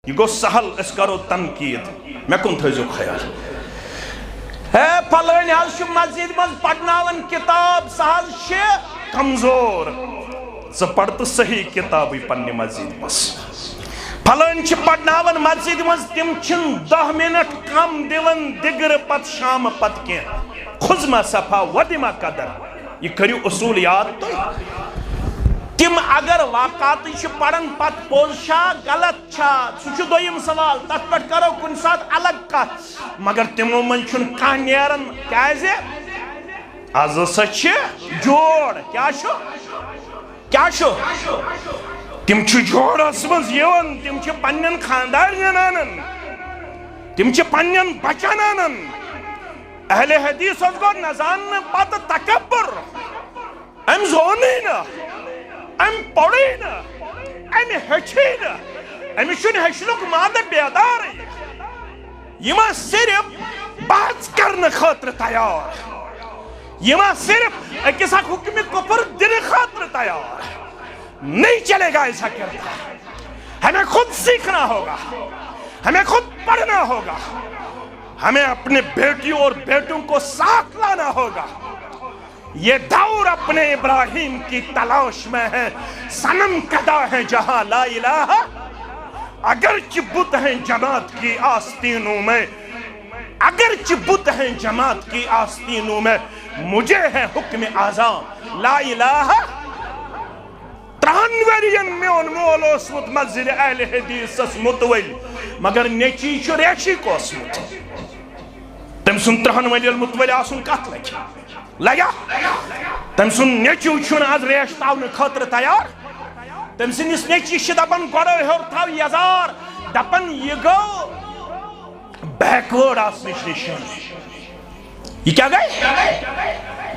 یہ گو سہل اس کرو تنقید میں کن تھیزو خیال ہے پھلانی حض مسجد مز پڑھناون کتاب سہل شے کمزور ز پڑھت صحیح کتابی پنی مسجد مز پھلانی چھ پڑھناون مسجد مز تم چھن 10 منٹ کم دیون دگر پت شام پت کی خزمہ صفا ودمہ قدر یہ کریو اصول یاد تو تم اگر واقعات پڑھن پت پوزشا غلط چھا سوچو دویم سوال تت پٹ کرو کن ساتھ الگ کت مگر تمو من چھن کان نیرن کیازے از سچ جوڑ کیا شو تم چھ جوڑس مز یون تم چھ پنن خاندارین انن تم چھ پنن بچن انن اہل حدیث اس کو نزان پت تکبر ام زونی نا ام پڑی نا ام ہچی نا ام شن ہچنک مادہ بیدار یما صرف بات کرنے خاطر تیار یما صرف اکس حکم کفر دن خاطر تیار نہیں چلے گا ایسا کرتا ہمیں خود سیکھنا ہوگا ہمیں خود پڑھنا ہوگا ہمیں اپنے بیٹیوں اور بیٹوں کو ساتھ لانا ہوگا یہ دور اپنے ابراہیم کی تلاش میں ہے صنم کدا ہے جہاں لا الہ اگرچہ بت ہیں جماعت کی آستینوں میں اگرچہ بت ہیں جماعت کی آستینوں میں مجھے ہے حکم اعظم لا الہ ترانورین میں ان مولوسمت مسجد اہل حدیث اس متول مگر نیچی چھو ریشی کو اسمت تم سن ترانوری المتول آسن کت لگا تم سن نیچی چھو آز ریش تاؤن خطر تیار تم سن اس نیچی شی دپن گوڑو ہور تاو یزار دپن یہ گو بیکورڈ آسنش نشانی یہ کیا گئے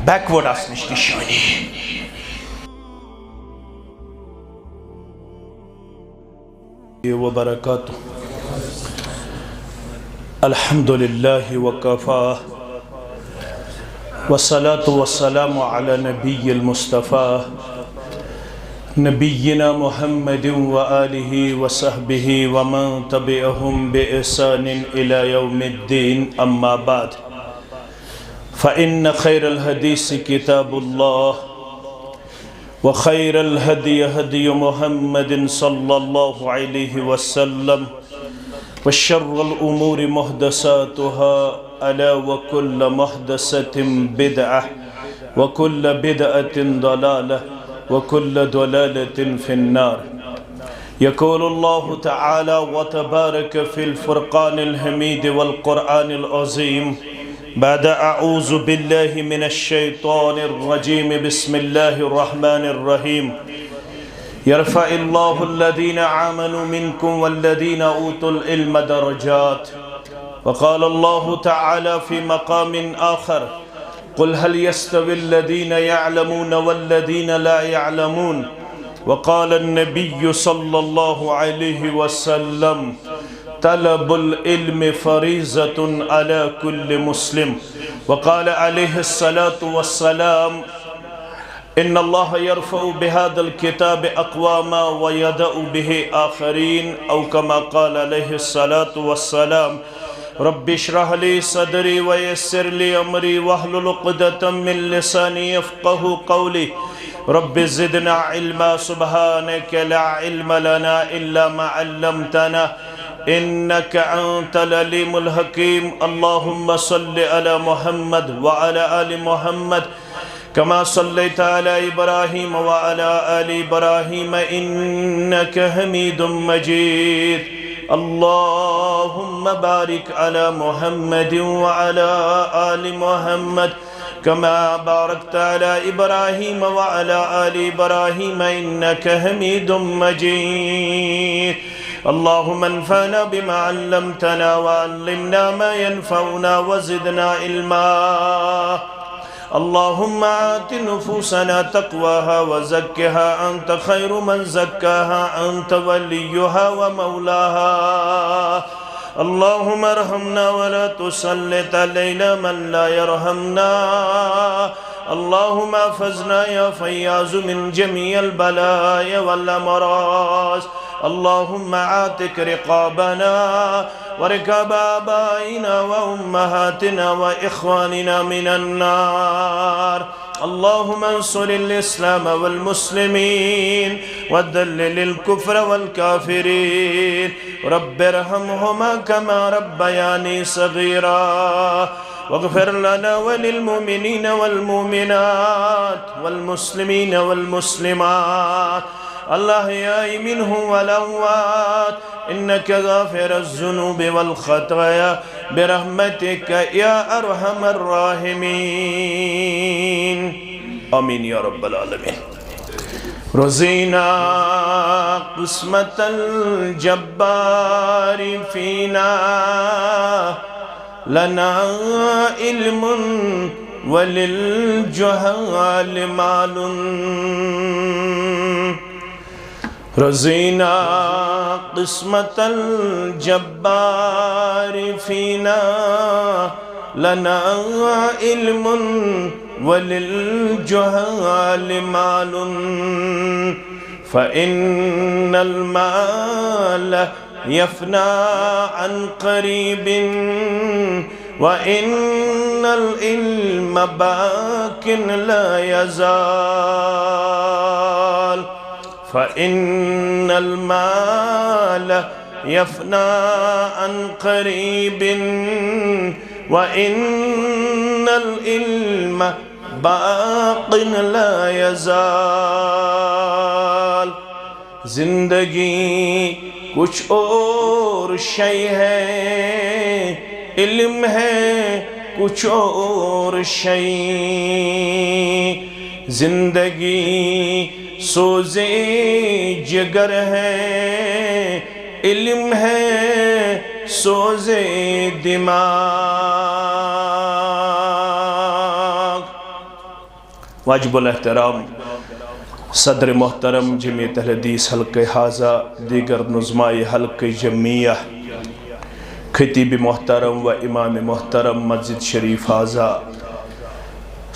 بیکورڈ آسنش نشانی وبرکاتہ الحمدللہ وکفا والصلاة والسلام على نبی المصطفى نبینا محمد وآلہ وصحبہ ومن تبعهم بإحسان إلى يوم الدين اما بعد فإن خير الحديث كتاب الله وخير الهدي هدي محمد صلى الله عليه وسلم وشر الأمور محدثاتها ألا وكل محدثة بدعة وكل بدعة ضلالة وكل ضلالة في النار يقول الله تعالى وتبارك في الفرقان الحميد والقرآن العظيم بعد أعوذ بالله من الشيطان الرجيم بسم الله الرحمن الرحيم يرفع الله الذين آمنوا منكم والذين أوتوا العلم درجات وقال الله تعالى في مقام آخر قل هل يستوي الذين يعلمون والذين لا يعلمون وقال النبي صلى الله عليه وسلم طلب العلم فريضة على كل مسلم وقال عليه الصلاة والسلام إن الله يرفع بهذا الكتاب أقواما ويدع به آخرين أو كما قال عليه الصلاة والسلام رب اشرح لي صدري ويسر لي أمري واحلل عقدة من لساني يفقه قولي رب زدنا علما سبحانك لا علم لنا إلا ما علمتنا إنك أنت العليم الحكيم اللهم صل على محمد وعلى آل محمد كما صليت على إبراهيم وعلى آل إبراهيم إنك حميد مجيد اللهم بارك على محمد وعلى آل محمد كما باركت على إبراهيم وعلى آل إبراهيم إنك حميد مجيد اللهم انفعنا بما علمتنا وعلمنا ما ينفعنا وزدنا علما اللهم آت نفوسنا تقواها وزكها أنت خير من زكاها أنت وليها ومولاها اللهم ارحمنا ولا تسلط علينا من لا يرحمنا اللهم احفظنا يا فياض من جميع البلايا والأمراض اللهم عاتق رقابنا ورقاب آبائنا وأمهاتنا وإخواننا من النار اللهم انصر الإسلام والمسلمين وذلل الكفر والكافرين رب ارحمهما كما ربياني صغيرا واغفر لنا وللمؤمنين والمؤمنات والمسلمين والمسلمات الأحياء منهم والأموات إنك غافر الذنوب والخطايا برحمتك يا أرحم الراحمين آمين يا رب العالمين رزينا قسمة الجبار فينا لنا علم وللجهال مال رزينا قسمة الجبار فينا لنا علم وللجهال مال فإن المال يفنى عن قريب وإن العلم باق لا يزال فإن المال يفنى عن قريب وإن العلم باق لا يزال زندگی کچھ اور شے ہے علم ہے کچھ اور شے زندگی سوزے جگر ہے علم ہے سوزے دماغ واجب الاحترام صدر محترم جمعیت اہل حدیث حلقہ حاضہ دیگر نظمائی حلقہ جمعیہ خطیب محترم و امام محترم مسجد شریف حاضہ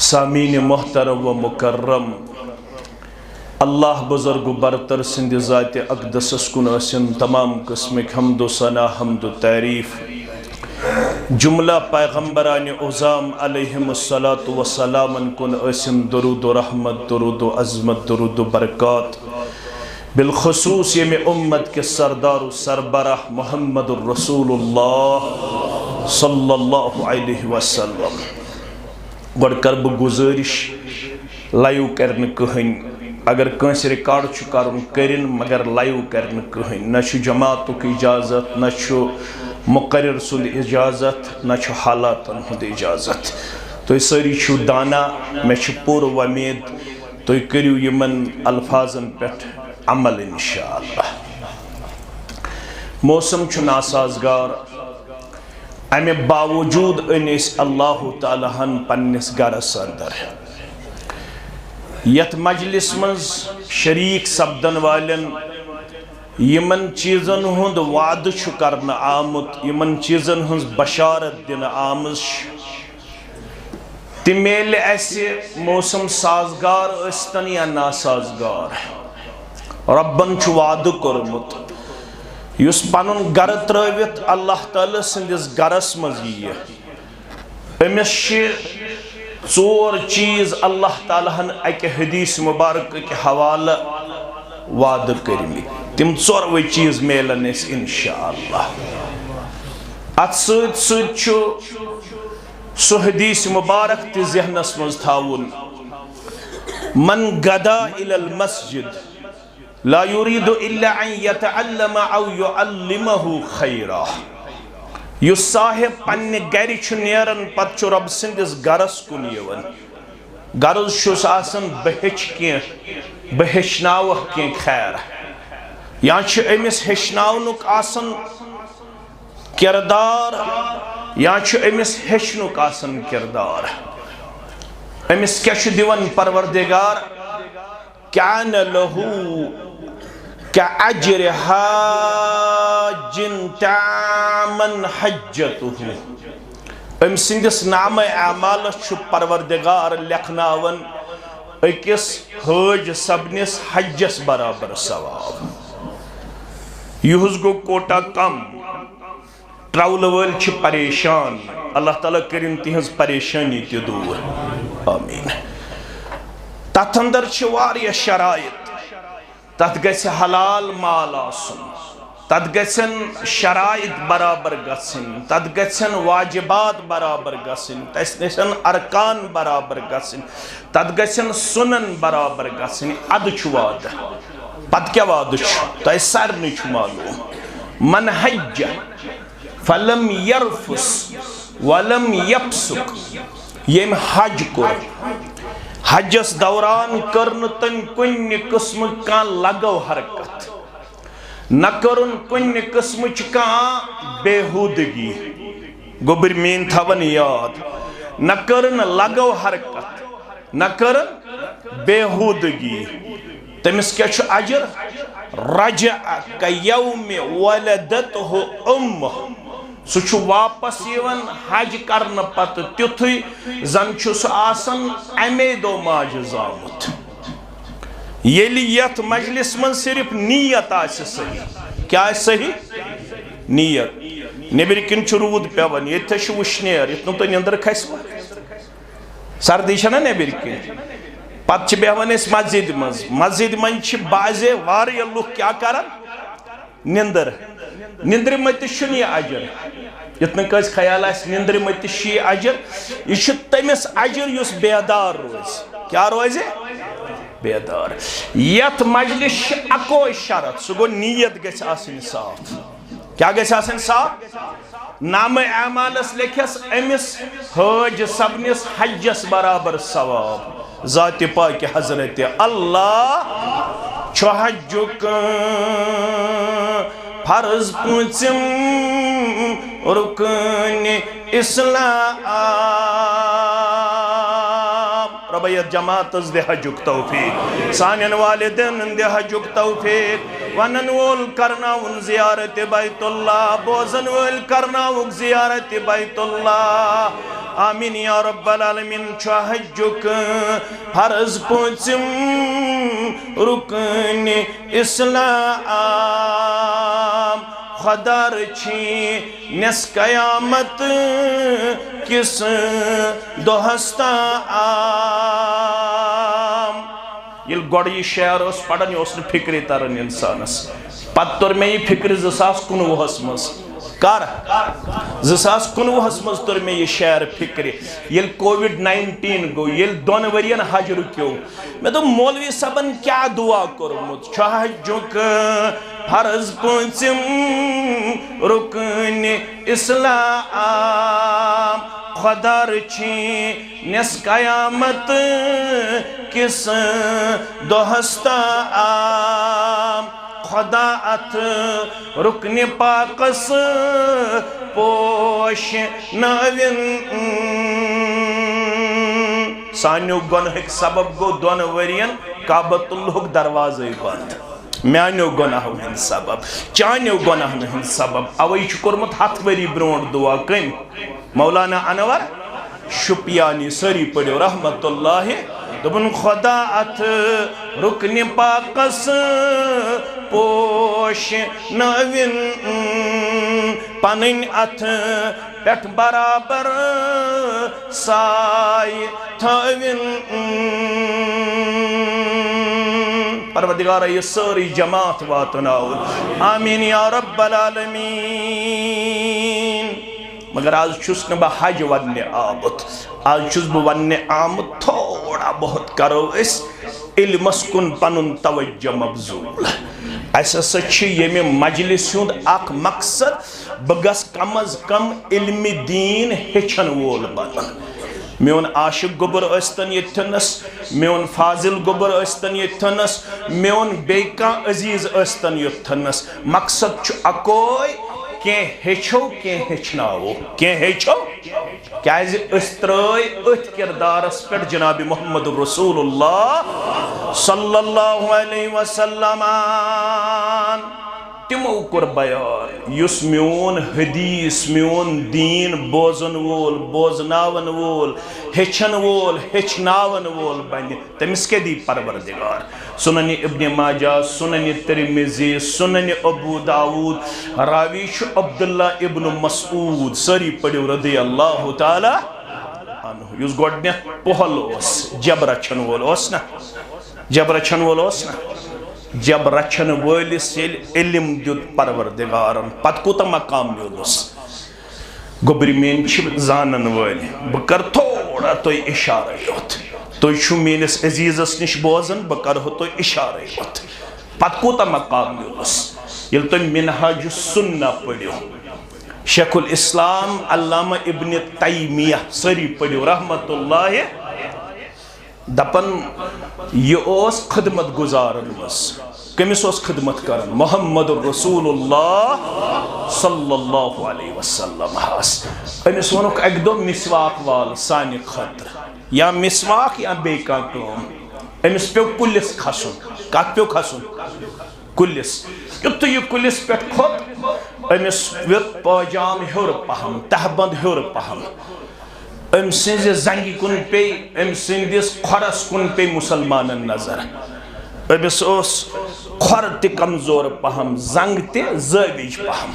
سامین محترم و مکرم اللہ بزرگ و برتر سند ذات اقدس کن اسن تمام قسم حمد و ثنا حمد و تعریف جملہ پیغمبران اعظام علیہم الصلاۃ والسلام کن اسن درود و رحمت درود و عظمت درود و برکات بالخصوص یہ امت کے سردار و سربراہ محمد الرسول اللہ صلی اللہ علیہ وسلم گوڑ کرب گزارش لائیو کرن کہن اگر کنس ریکارڈ چھو کرن کرن مگر لائیو کرن کہن نہ چھو جماعتو کی اجازت نہ چھو مقرر سل اجازت نہ چھو حالاتن ہند اجازت تو ساری چھو دانا میں چھو پور ومید تو کریو یمن الفاظن پیٹھ عمل انشاءاللہ موسم چھو ناسازگار امی باوجود انیس اللہ تعالیٰ ہن پنیس گرس اندر یت مجلس منز شریک سبدن والن یمن چیزن ہند وعد چھو کرنا آمد یمن چیزن ہند بشارت دن آمد تمیل ایسے موسم سازگار استن یا ناسازگار ربن چھو وعد کرمت یس پنن گر ترویت اللہ تعالی سندس گرس مزیہ امس ژور چیز اللہ تعالیٰ ہن اکہ حدیث مبارک کے حوالہ وعد کرمی تم ژوروے چیز میلن اس انشاءاللہ ات سۭتۍ سۭتۍ چھُ سُہ حدیث مبارک تہِ ذہنس منٛز تھاوُن من غدا الى المسجد لا يريد الا ان يتعلم او يعلمه خيرا یُس صاحب پننہِ گرِ چھُ نیران پتہٕ چھُ رب سٕنٛدِس گرس کُن یِوان غرض چھُس آسان بہٕ ہیٚچھِ کینٛہہ بہٕ ہیٚچھناوکھ کینٛہہ خیر یا چھُ أمِس ہیٚچھناونُک آسان کردار یا چھُ أمِس ہیٚچھنُک آسان کردار أمِس کیٛاہ چھُ دِوان پروردگار کان لہو كأجر حاج تعمن حجته ام سندس نام اعمال چھ پروردگار لکھناون اکس حج سبنس حجس برابر ثواب یہز گو کوٹا کم ٹراول ول چھ پریشان اللہ تعالیٰ کرن تہذ پریشانی تی دور آمین تتھ اندر چھ واریاہ شرائط تتھ گژھِ حلال مال آسن تتھ گژھن شرائط برابر گژھن تتھ گژھن واجبات برابر گژھن تتھ گژھن ارکان برابر گژھن تتھ گژھن سنن برابر گژھن اد چھ وعدہ پتہ کیا وعدہ چھ تۄہہِ سارنٕے چھ معلوم من حج فلم یرفس ولم یفسق یم حج کور حجس دوران کرن تن کن قسم کا لگو حرکت نہ کرن کن قسم کا بےہودگی گوبر مین تھون یاد نہ کرن لگو حرکت نہ کرن بےہودگی تمس کیا چھ اجر رجع کیوم ولدته امہ سہ واپس یوان حج کرن پتہ تیتھے زن چھ آسان امی دو ماج زامت یل یت مجلس من صرف نیت آسہ صحیح کیا آسہ صحیح نیت نیبر کن چھ رود پیوان یتھے چھ وشنیر یتھ تو نیندر کھس سردی چھ نا نیبر کن پتہ چھ بیہوان اس مسجد من چھ بازے واریاہ لوگ کیا کران نیندر نیندر مت چھن یہ اجر یتن کس خیال آس نیندر مت چھ یہ اجر یہ چھ تمس اجر یس بیدار روز کیا روز بیدار یت مجلس چھ اکو شرط سہ گو نیت گژھِ آسن صاف کیا گژھِ آسن صاف نام اعمالس لکھس امس حج سبنس حجس برابر ثواب ذات پاک حضرت اللہ چھ حجک فرض پوچم رکن اسلام ربیت جماعت دے حجک توفیق سانین والدین دے حجک توفیق ونن وول کرناون زیارت بیت اللہ بوزن وول کرناون زیارت بیت اللہ آمین یا رب العالمین چھ حجک فرض پوچم رکن اسلام خدا رچھی نس قیامت کس دوہستا آم یل گوڑ یہ شعر اس پڑھن اس نے فکری ترن انسانس پت تر میں یہ فکر 2019 مز کر 2019 مز تر میں یہ شعر فکر یل کووڈ-19 گو یل دون ورین حج رکیو میں تو مولوی صاحبن کیا دعا کرمت چھ حجک فرض پوچم رکن اسلام خدا رچھی نس قیامت کس دوہستا آم خدا ات رکن پاکس پوش نوین سانیو گنہک سبب گو دون ورین کعبۃ اللہ دروازے بند میانیو گناہ ہند سبب چانیو گناہ ہند سبب اوئی چھ کورمت ہتھ وری برونٹ دعا کم مولانا انور شپیانی سری پڑھو رحمت اللہ دبن خدا ات رکن پاکس پوش نوین پنن ات پیٹھ برابر سائی تھوین پروردگار یہ ساری جماعت واتناؤ آمین یا رب العالمین مگر آج چھس نبا حج وننے آمد آج چھس بہ وننے آمد تھوڑا بہت کرو اس علم اسکن پنن توجہ مبزول ایسا سچی یہ میں مجلس ہوں اک مقصد بگس کم از کم علم دین ہچن وول بنن میون عاشق گبر استن یتنس میون فاضل گبر استن یتنس میون بیکا عزیز استن یتنس مقصد چھ اکوئی کہ ہیچو کہ ہیچناو کہ ہیچو کیا استرائی ات کردار اس پر جناب محمد رسول اللہ صلی اللہ علیہ وسلم تمو کور بیان یس میون حدیث میون دین بوزن وول بوزناون وول ہچن وول ہچناون وول بنی تمس کے دی پروردگار سنن ابن ماجہ سنن ترمذی سنن ابو داود راوی چھ عبداللہ ابن مسعود سری پڑھو رضی اللہ تعالی عنہ یس گوڈنیت پہل اس جب رچن وول اس نا جب رچن وول اس نا جب رچن وولس یل علم دیت پروردگارن پت کوتا مقام میولس گوبری مین چھ زانن ولی بکر تھوڑا تو اشارہ یوت تو چھو مینس عزیزس نش بوزن بکر ہو تو اشارہ یوت پت کوتا مقام میولس یل تو منہاج سنہ پڑھو شیخ الاسلام علامہ ابن تیمیہ سری پڑھو رحمت اللہ دپن یہ اوس خدمت گزارن مس کمس اوس خدمت کرن محمد رسول اللہ صلی اللہ علیہ وسلم امس ونک اک دو مسواک وال سانہ خطر یا مسواک یا بے کام امس پیو کلس کھسن کت پیو کھسن کلس یتھ یہ کلس پہ کھوت امس وت پاجام ہیور پہم تہبند ہیور پہم ام سنز زنگی کن پہ ام سندس کھرس کن پہ مسلمانن نظر امس اس کھر تی کمزور پہم زنگ تی زویج پہم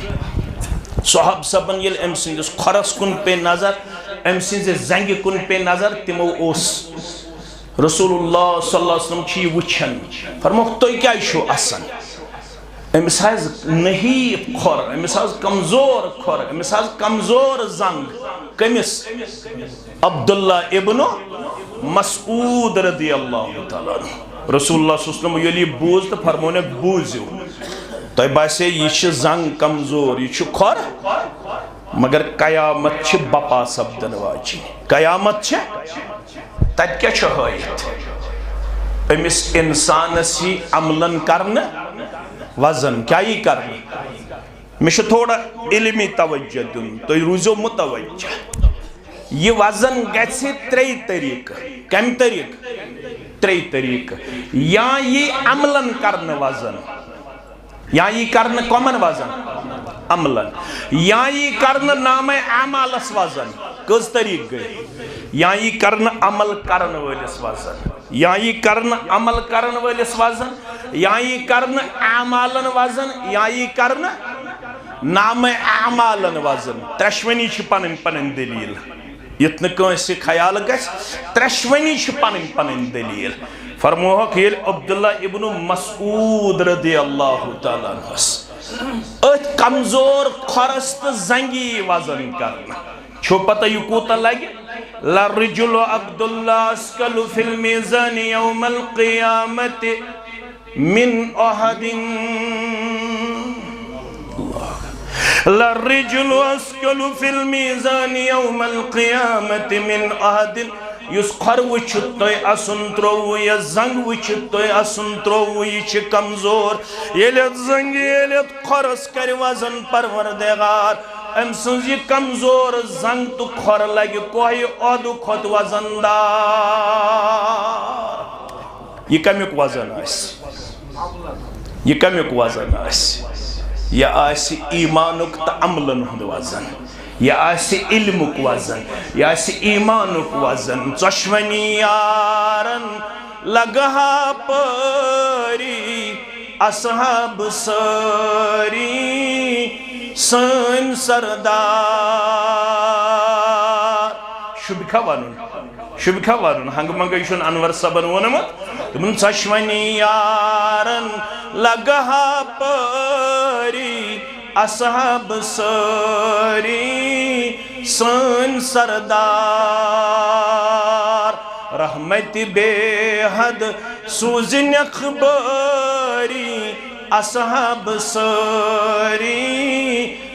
صحاب صبن یل ام سندس کھرس کن پہ نظر ام سنز زنگی کن پہ نظر تمو اس رسول اللہ صلی اللہ علیہ وسلم چی وچھن فرموک تو کیا شو اسن امس حض نحیف کھر امس حض کمزور کھر امس حض کمزور زنگ کمس عبداللہ ابن مسعود رضی اللہ تعالیٰ رسول اللہ صلی اللہ علیہ وسلم یلی بوز تو فرمونے بوزیو تو باسے یہ زنگ کمزور یہ کھر مگر قیامت چھ بپا سبدن واجی قیامت چھ تت کیا چھ ہوئیت امس انسان سی عملن کرن وزن کیا یہ کرنا میں تھوڑا علمی توجہ دن تو روزو متوجہ یہ وزن گھے تری طریقہ کم طریقہ تری طریقہ یا یہ عملن کرنا وزن یا یہ کرنا کمن وزن عملن یا یہ کرنا نام اعمالس وزن کس طریق گئی یا یہ کرنا عمل کرن والس وزن یا یہ کرنا عمل کرن والس وزن یا یہ کرنا اعمالن وزن یا یہ کرنا نام اعمالن وزن ترشونی چھ پنن پنن دلیل یتن کنسی خیال گس ترشونی چھ پنن پنن دلیل فرموہ کہ عبداللہ ابن مسعود رضی اللہ تعالیٰ عنہ ات کمزور کھرست زنگی وزن کرنا چھو پتہ یہ کوتا لگے لَرِجُلُ عَبْدُاللَّهِ اسْكَلُ فِي الْمِيزَانِ يَوْمَ الْقِيَامَةِ مِنْ أَحَدٍ لَرِجُلُ اسْكَلُ فِي الْمِيزَانِ يَوْمَ الْقِيَامَةِ مِنْ أَحَدٍ یس کھر وچھت توی اسن ترو یا زنگ وچھت توی اسن ترو یہ چھ کمزور یلیت زنگ یلیت کھرس کر وزن پروردگار ام سنز یہ کمزور زنگ تو کھر لگی کوئی عدو کھت وزن دار یہ کمیک وزن آسی یہ کمیک وزن آسی یہ آسی ایمانک تا عملن ہند وزن یہ آسی علمک وزن یہ آسی ایمانک وزن چشمنی یارن لگہا پری اصحاب سری سن سردار شبکہ وانون ہنگ منگیشن انور صبن ونمت تمن چشمنی یارن لگہا پری اصحاب سری سن سردار رحمت بے حد سوزن اخباری اصحاب سری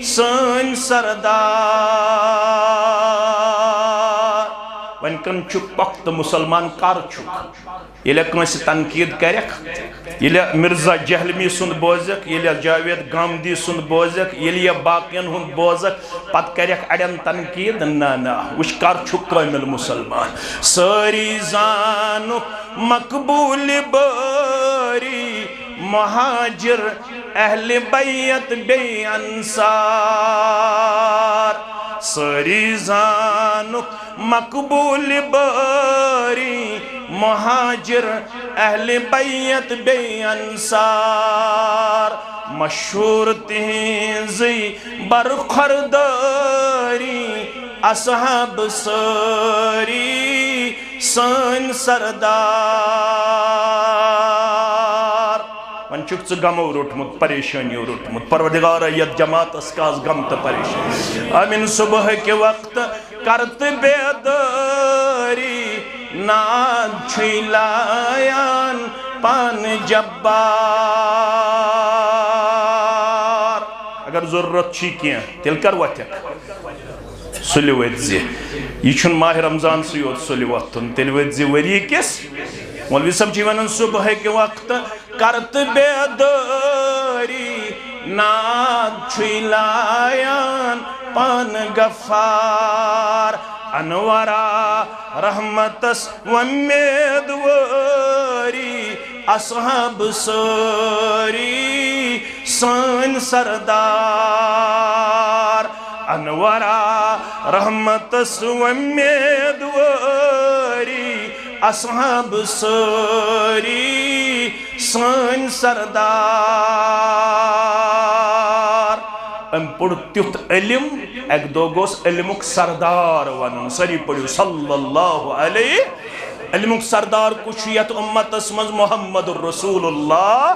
سن سردار ون کن چک وقت مسلمان کار چک یہ کنسی تنقید کرک یہ مرزا جہلمی سند بوزک یہ جاوید گامدی سند بوزک یہ باقین ہند بوزک پت کرک اڑین تنقید نا وش کار چک کامل مسلمان ساری زانو مقبول باری مہاجر اہل بیت بے انصار ساری زانک مقبول باری مہاجر اہل بیت بے انصار مشہور تہذی برخورداری اصحاب ساری سن سردار ون چک ژٕ غمو روٹمت پریشانیو روٹمت پروردگار یت جماعت اسکاز غم تو پریشان امن صبح کے وقت کرت بیداری ناد چھلایان پان جبار اگر ضرورت چھی کیا تیل کر واتک سلی ویدزی یہ چھن ماہ رمضان سیوت سلی واتن تیل ویدزی وری کس مولوی صاحب جی ونن صبح کے وقت کرت بیداری ناد چھلایان پان غفار انورا رحمتس ومیدواری اصحاب ساری سن سردار انورا رحمتس ومیدواری اصحاب ساری سن سردار ام پڑ تیت علم ایک دو گوس علمک سردار ونن سری پڑیو صلی اللہ علیہ علمک سردار کچھیت امت اسمز محمد الرسول اللہ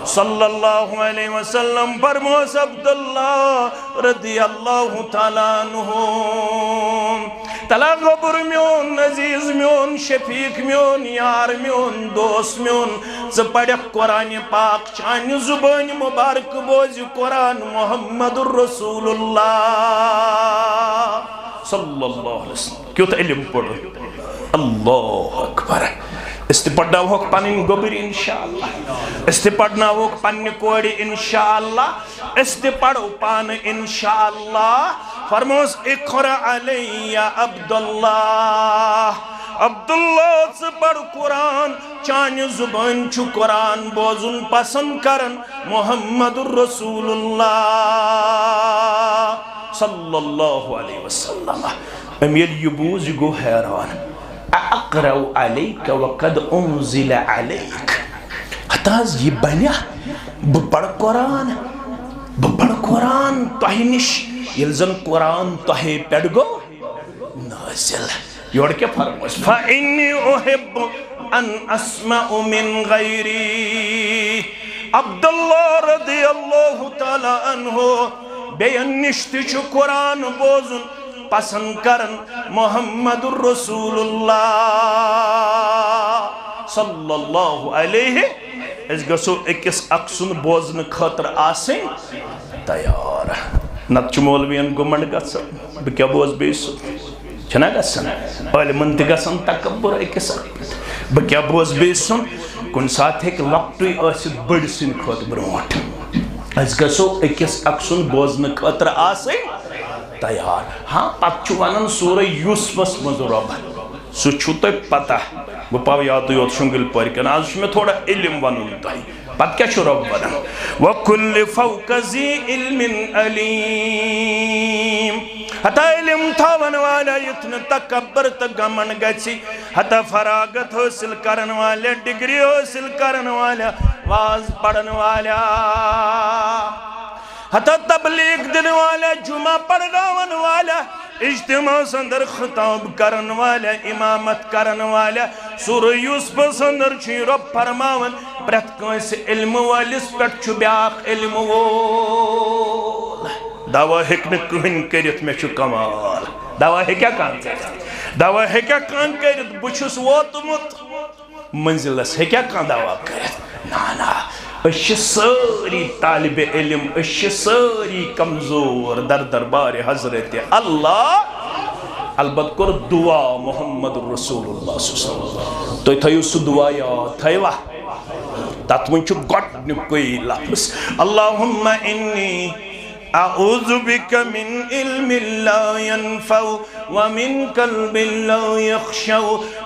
صلی اللہ علیہ وسلم فرموس عبداللہ رضی اللہ تعالیٰ عنہ تلا غبر میون عزیز میون شفیق میون یار میون دوست میون زپڑک قرآن پاک چانی زبان مبارک بوزی قرآن محمد الرسول اللہ صلی اللہ علیہ وسلم کیوں تا علم پڑھو اللہ اکبر استی پڑھنا ہوک پانین گوبری انشاءاللہ استی پڑھنا ہوک پانی کوڑی انشاءاللہ استی پڑھو پان انشاءاللہ فرموس اقرأ علی عبداللہ عبداللہ سے پڑھ قرآن چانی زبان چھو قرآن بوزن پسند کرن محمد الرسول اللہ صلی اللہ علیہ وسلم امیر یبوز گو حیران اقرأ علیک وقد انزل علیک حتاز یہ بنیا بپڑ قرآن توہی نش یلزن قرآن توہی پیڑ گو نازل یوڑ کے فرموس فَإِنِّي أُحِبُّ أَنْ أَسْمَعُ مِنْ غَيْرِي عبداللہ رضی اللہ تعالیٰ عنہ بیان نشتی چھو قرآن بوزن پسند کرن محمد الرسول اللہ صلی اللہ علیہ اس گسو اکس اکسن بوزن خطر آسیں تیار نتچ مولوین گمنڈ گسن بکیا بوز بیسو چھنا گسن علمن تی گسن تکبر اکس اکس بکیا بوز بیسن کن ساتھ ایک لپٹوی آسید بڑ سن خط برونٹ اس گسو اکس اکسن بوزن خطر آسیں تیار ہاں پتچو ونن سورہ یوسفس مز رب سو چھو تو پتہ وہ پاو یادو یوت شنگل پوری کن آج میں تھوڑا علم ونن تائی پت کیا چھو رب ونن وَكُلِّ فَوْقَ ذِي عِلْمٍ عَلِيمٍ حتی علم تھا ونوالا اتن تکبر تگمن گچی حتی فراغت حاصل کرن والا ڈگری حاصل کرن والا واز پڑھن والا حتی تبلیغ دن والا جمعہ پڑھناون والا اجتماع سندر خطاب کرن والا امامت کرن والا سورہ یوسف سندر چھی رب فرماون پرت کوئیس علم والیس پٹ چھو بیاق علم وول دعویٰ ہکن کہن کرت میں چھو کمال دعویٰ ہکیا کان کرت دعویٰ ہکیا کان کرت بچھس ووتمت منزلس ہکیا کان دعویٰ کرت نانا اشی ساری طالب علم اشی ساری کمزور در دربار حضرت اللہ البت کر دعا محمد رسول اللہ صلی اللہ علیہ وسلم تو تھیو سو دعا یا تھیوہ تاتمن چھو گوٹ نکوئی لفظ اللہم انی اعوذ بک من علم لا ينفع ومن قلب لا يخشع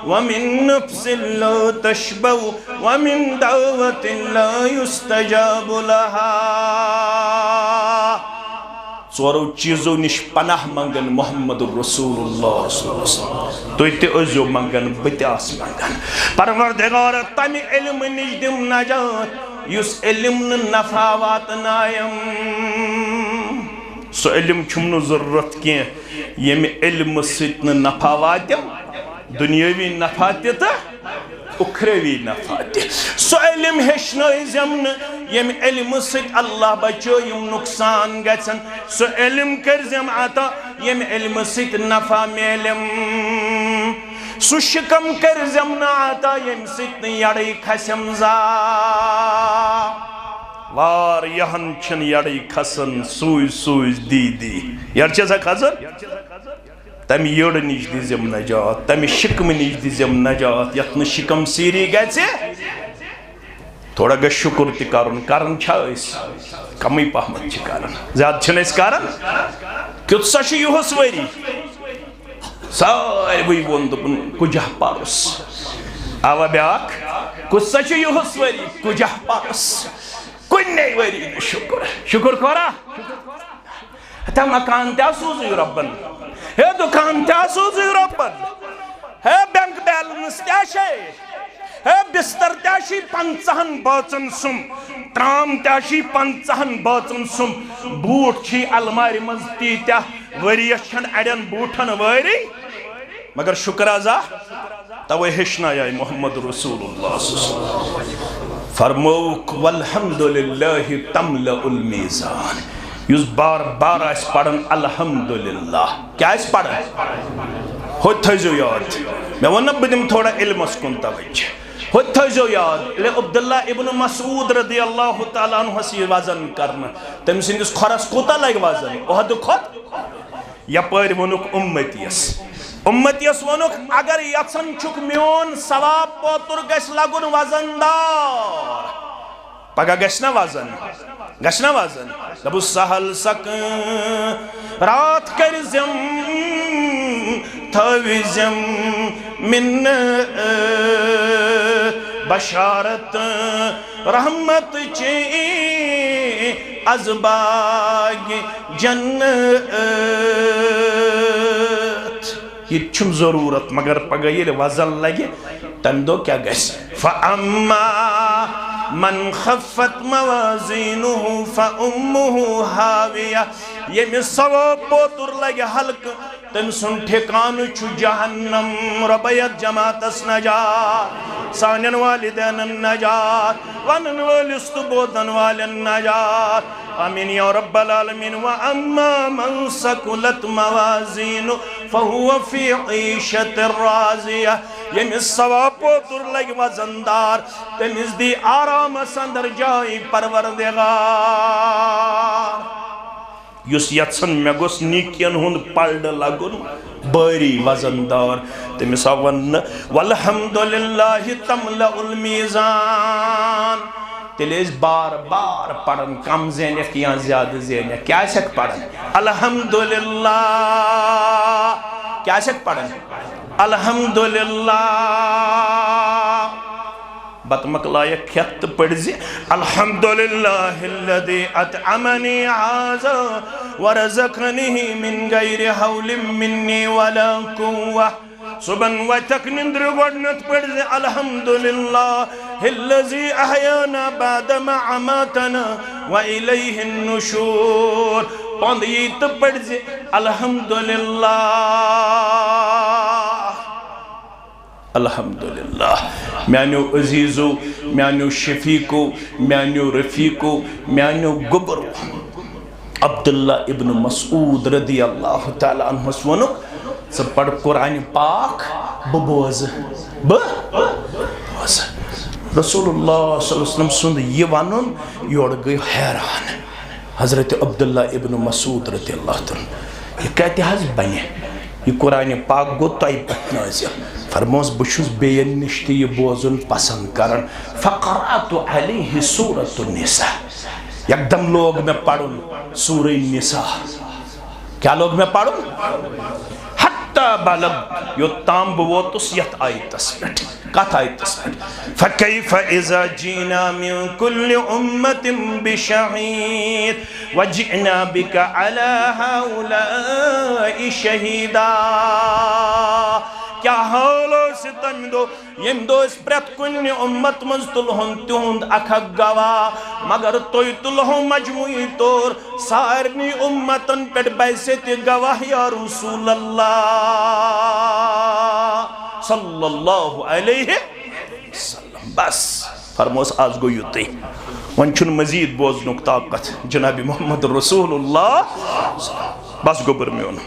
ومن نفس لا تشبع ومن دعوة لا يستجاب لها. ژورو چیزو نش پناہ منگن محمد رسول اللہ صلی اللہ علیہ وسلم. تُہۍ تہِ ٲسۍزیو منگن بہٕ تہِ آسہٕ منگن. پروردگار تمہِ علم نش دِم نجات یُس علم نہٕ نفع واتنایم. سُہ علم چھُم نہٕ ضروٗرت کینٛہہ ییٚمہِ علمہٕ سۭتۍ نہٕ نفع واتیم دُنیٲوی نفع تہِ تہٕ اُکھرٲوی نفع تہِ. سُہ علم ہیٚچھنٲیزٮ۪م نہٕ ییٚمہِ علمہٕ سۭتۍ اللہ بچٲیِم نۄقصان گژھن. سُہ علم کٔرزٮ۪م عطا ییٚمہِ علمہٕ سۭتۍ نفع میلیم. سُہ شِکم کٔرزٮ۪م نہٕ عطا ییٚمہِ سۭتۍ نہٕ یڑٕے کھسیم زانٛہہ. واریاہن چھنہٕ یڑٕے کھسان سوٗزۍ سوٗزۍ دی یڑٕ چھےٚ سا کھسان تمہِ یٔڑ نِش دِزٮ۪م نجات تمہِ شِکمہٕ نِش دِزٮ۪م نجات یتھ نہٕ شِکم سیٖری گژھِ. تھوڑا گژھِ شُکر تہِ کران چھا أسۍ کمٕے پہمتھ چھِ کران زیادٕ چھِنہٕ أسۍ کران. کیُتھ سا چھُ یِہُس ؤری ساروٕے ووٚن دوٚپُن کُجاہ پرُس. آوا بیٛاکھ کُس سا چھُ یِہُس ؤری کُجاہ پرُس. کُنے ؤری نہٕ شُکر کورا ہتا مکان تہِ سوٗزٕے رۄبن ہے دُکان تہِ سوٗزٕے رۄبن ہے بینک بیلنس تہِ ہے بستر تہِ 50 بٲژن سُم ترام تہِ 50 بٲژن سُم بوٗٹھ چھی المارِ منٛز تیٖتیاہ ؤرِیس چھنہٕ اڑٮ۪ن بوٗٹھن وٲری مگر شُکر ازا توے ہیٚچھنایے محمد رسول اللہ صلی اللہ علیہ وسلم. فرموک والحمدللہ تملأ المیزان. یُس بار بار آسہِ پران الحمدللہ کیٛاہ آسہِ پران ہوٚتہِ تھٲیزیو یاد. مےٚ ووٚن نا بہٕ دِمہٕ تھوڑا علمس کُن توجہ. ہوٚتہِ تھٲیزیو یاد ییٚلہِ عبداللہ ابن مسعود رضی اللہ تعالیٰ عنہس یہِ وزن کرنہٕ تٔمۍ سٕنٛدِس کھۄرس کوٗتاہ لگہِ وزن عہدٕ کھۄتہٕ. یپٲرۍ ووٚنُکھ اُمتیس ووٚنُکھ اگر یژھان چھُکھ میون ثواب پوتُر گژھِ لگُن وزن دار پگاہ گژھِ نا وزن دوٚپُس سہل رات کٔرزٮ۪م تھٲوزٮ۪م مِنت بشارت رحمت چی ازباگ جنت. یہ چھم ضرورت مگر پگہ ییٚلہِ وزن لگہِ تمہِ دۄہ کیٛاہ گژھِ. فَأَمَّا مَنْ خَفَّتْ مَوَازِينُهُ فَأُمُّهُ هَاوِيَةٌ. ییٚمِس ثواب پوتُر لگہِ ہلکہٕ تٔمۍ سُنٛد ٹھِکانہٕ چھُ جہنم. رۄبیت جماعتس نجات سانٮ۪ن والدینن نجات ونن وٲلِس تہٕ بوزن والٮ۪ن نجات. آمین یا رب العالمین. وَأَمَّا مَنْ ثَقُلَتْ مَوَازِينُهُ فَهُوَ فِي عِيشَةٍ رَاضِيَةٍ. ییٚمِس ثواب پوتُر لگہِ وزندار تٔمِس دی آرامس اندر جاے پروردگار. یُس یژھان مےٚ گوٚژھ نیٖکین ہُنٛد پلڈٕ لگُن بٲری وزندار تٔمِس آو وننہٕ والحمدللہ تملأ المیزان. تیٚلہِ ٲسۍ بار بار پران کم زینکھ یا زیادٕ زینکھ کیٛاہ آسٮ۪کھ پران الحمدللہ. کیٛاہ آسٮ۪کھ پران الحمدللہ. بت مکلایک کھیت تہٕ پٔرزِ الحمدللہ الذی اطعمنی ھذا ورزقنی من غیر حول منی ولا قوة. صبحن وتھک نندر گۄڈنٮ۪تھ پٔرزِ الحمدللہ الذی احیانا بعد ما اماتنا وإلیہ النشور. پۄنٛدٕ یی تہٕ پٔرزِ الحمدللہ الحمدللہ. میانیو عزیزو میانیو شفیقو میانیو رفیقو میانیو گبرو عبداللہ ابن مسعود رضی اللہ تعالیٰ عنہس ونُکھ ژٕ پڑ قرآن پاک بہٕ بوزٕ. رسول اللہ صلی اللہ علیہ وسلم سُنٛد یہِ ونُن یورٕ گٔے حیران حضرت عبداللہ ابن مسعود رضی اللہ تعالیٰ. یہِ کتہِ حظ بنہِ یہ قرآن پاک گو تۄہہِ پٮ۪ٹھ نازل. فرموس بہٕ چھُس بیٚیَن نِش تہِ یہِ بوزُن پسنٛد کران. فقرأت علیہ سورۃ النساء. یکدم لوگ میں پڑھن سورہ نساء. کیا لوگ میں پڑھن؟ حتی بلغ یوتام بوتس یت آیتس پٮ۪ٹھ. کتھ آیتس پٮ۪ٹھ؟ فَكَيْفَ إِذَا جِئْنَا مِن كُلِّ أُمَّةٍ بِشَهِيدٍ وَجِئْنَا بِكَ عَلَى هَؤُلَاءِ شَهِيدًا. کیا حال سے تم دو یم دو اس پرت کن امت مز تلہن تہند اکھ گواہ مگر توی تلہو مجموعی طور سارنی امتن پہ بیست گواہ یا رسول اللہ صلی اللہ علیہ وسلم. بس فرموس آز گو یوتی ون چھن مزید بوزنک طاقت جناب محمد رسول اللہ. بس گو برمیون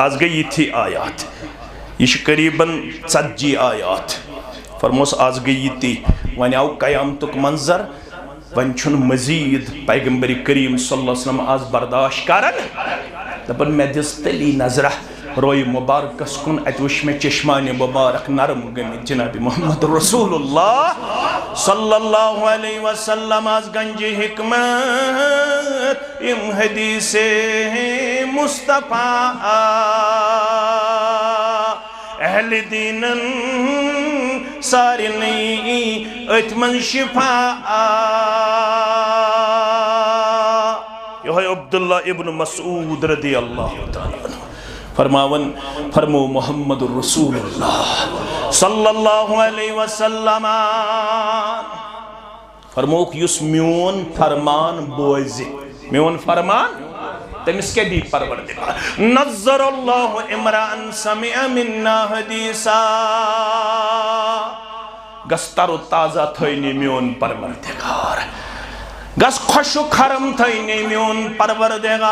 آز گئی تھی آیات یہ قریباً 40 آیات. فرموس آز گئی تی ون آو قیامتک منظر ون چھن مزید پیغمبر کریم صلی اللہ علیہ وسلم آز برداشت کرن. دپن میں دس تلی نظرہ روی مبارکس کن ات وش میں چشمان مبارک نرم گمت جناب محمد رسول اللہ صلی اللہ علیہ وسلم. آز گنج حکمت ام حدیث مصطفیٰ اہل دینن سارنی اتمن شفاء. یہ عبداللہ ابن مسعود رضی اللہ تعالیٰ عنہ فرمو محمد رسول اللہ صلی اللہ علیہ وسلم فرموک یس میون فرمان بوزی. میون فرمان تمس کے دی پروردگار. نظر اللہ امران سمع منا حدیثا. گس تر و تازہ تھینی میون پروردگار. گس خوش و خرم تھینی میون پروردگار.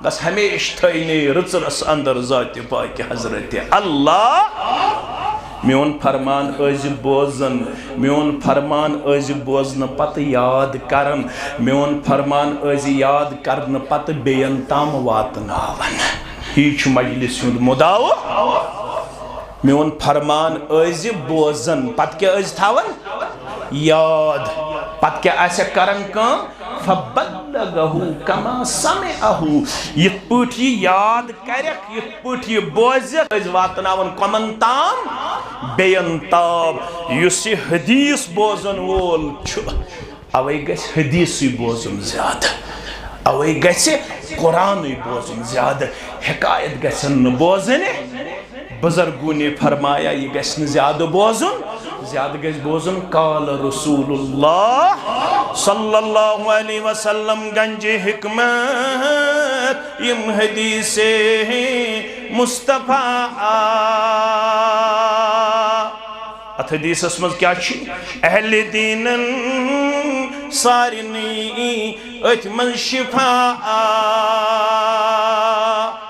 گس ہمیش تھینی رچرس اندر ذات پاک حضرت اللہ. میون فرمان از بوزن میون فرمان از بوزن پت یاد کرن میون فرمان از یاد کرن پت بیان تام واتناون. ہیچ مجلس ہند مداو میون فرمان از بوزن پت کیا از تھاون یاد پت کیا ایسے کرن کام فبلغہو کما سمعہو. یہ پوٹھی یاد کرک یہ پوٹھی بوزک از واتناون کمن تام بیان تام یسی حدیث بوزن وول چھو. اوے گس حدیثی بوزن زیادہ اوے گس قرآن بوزن زیادہ حکایت گسن بوزن. بزرگوں نے فرمایا یہ گسن زیادہ بوزن زیادہ گس بوزن قال رسول اللہ صلی اللہ علیہ وسلم. گنج حکمت یم حدیث مصطفیٰ. ات حدیث اسمز کیا چھی اہل دینن سارنی اتمن شفاء.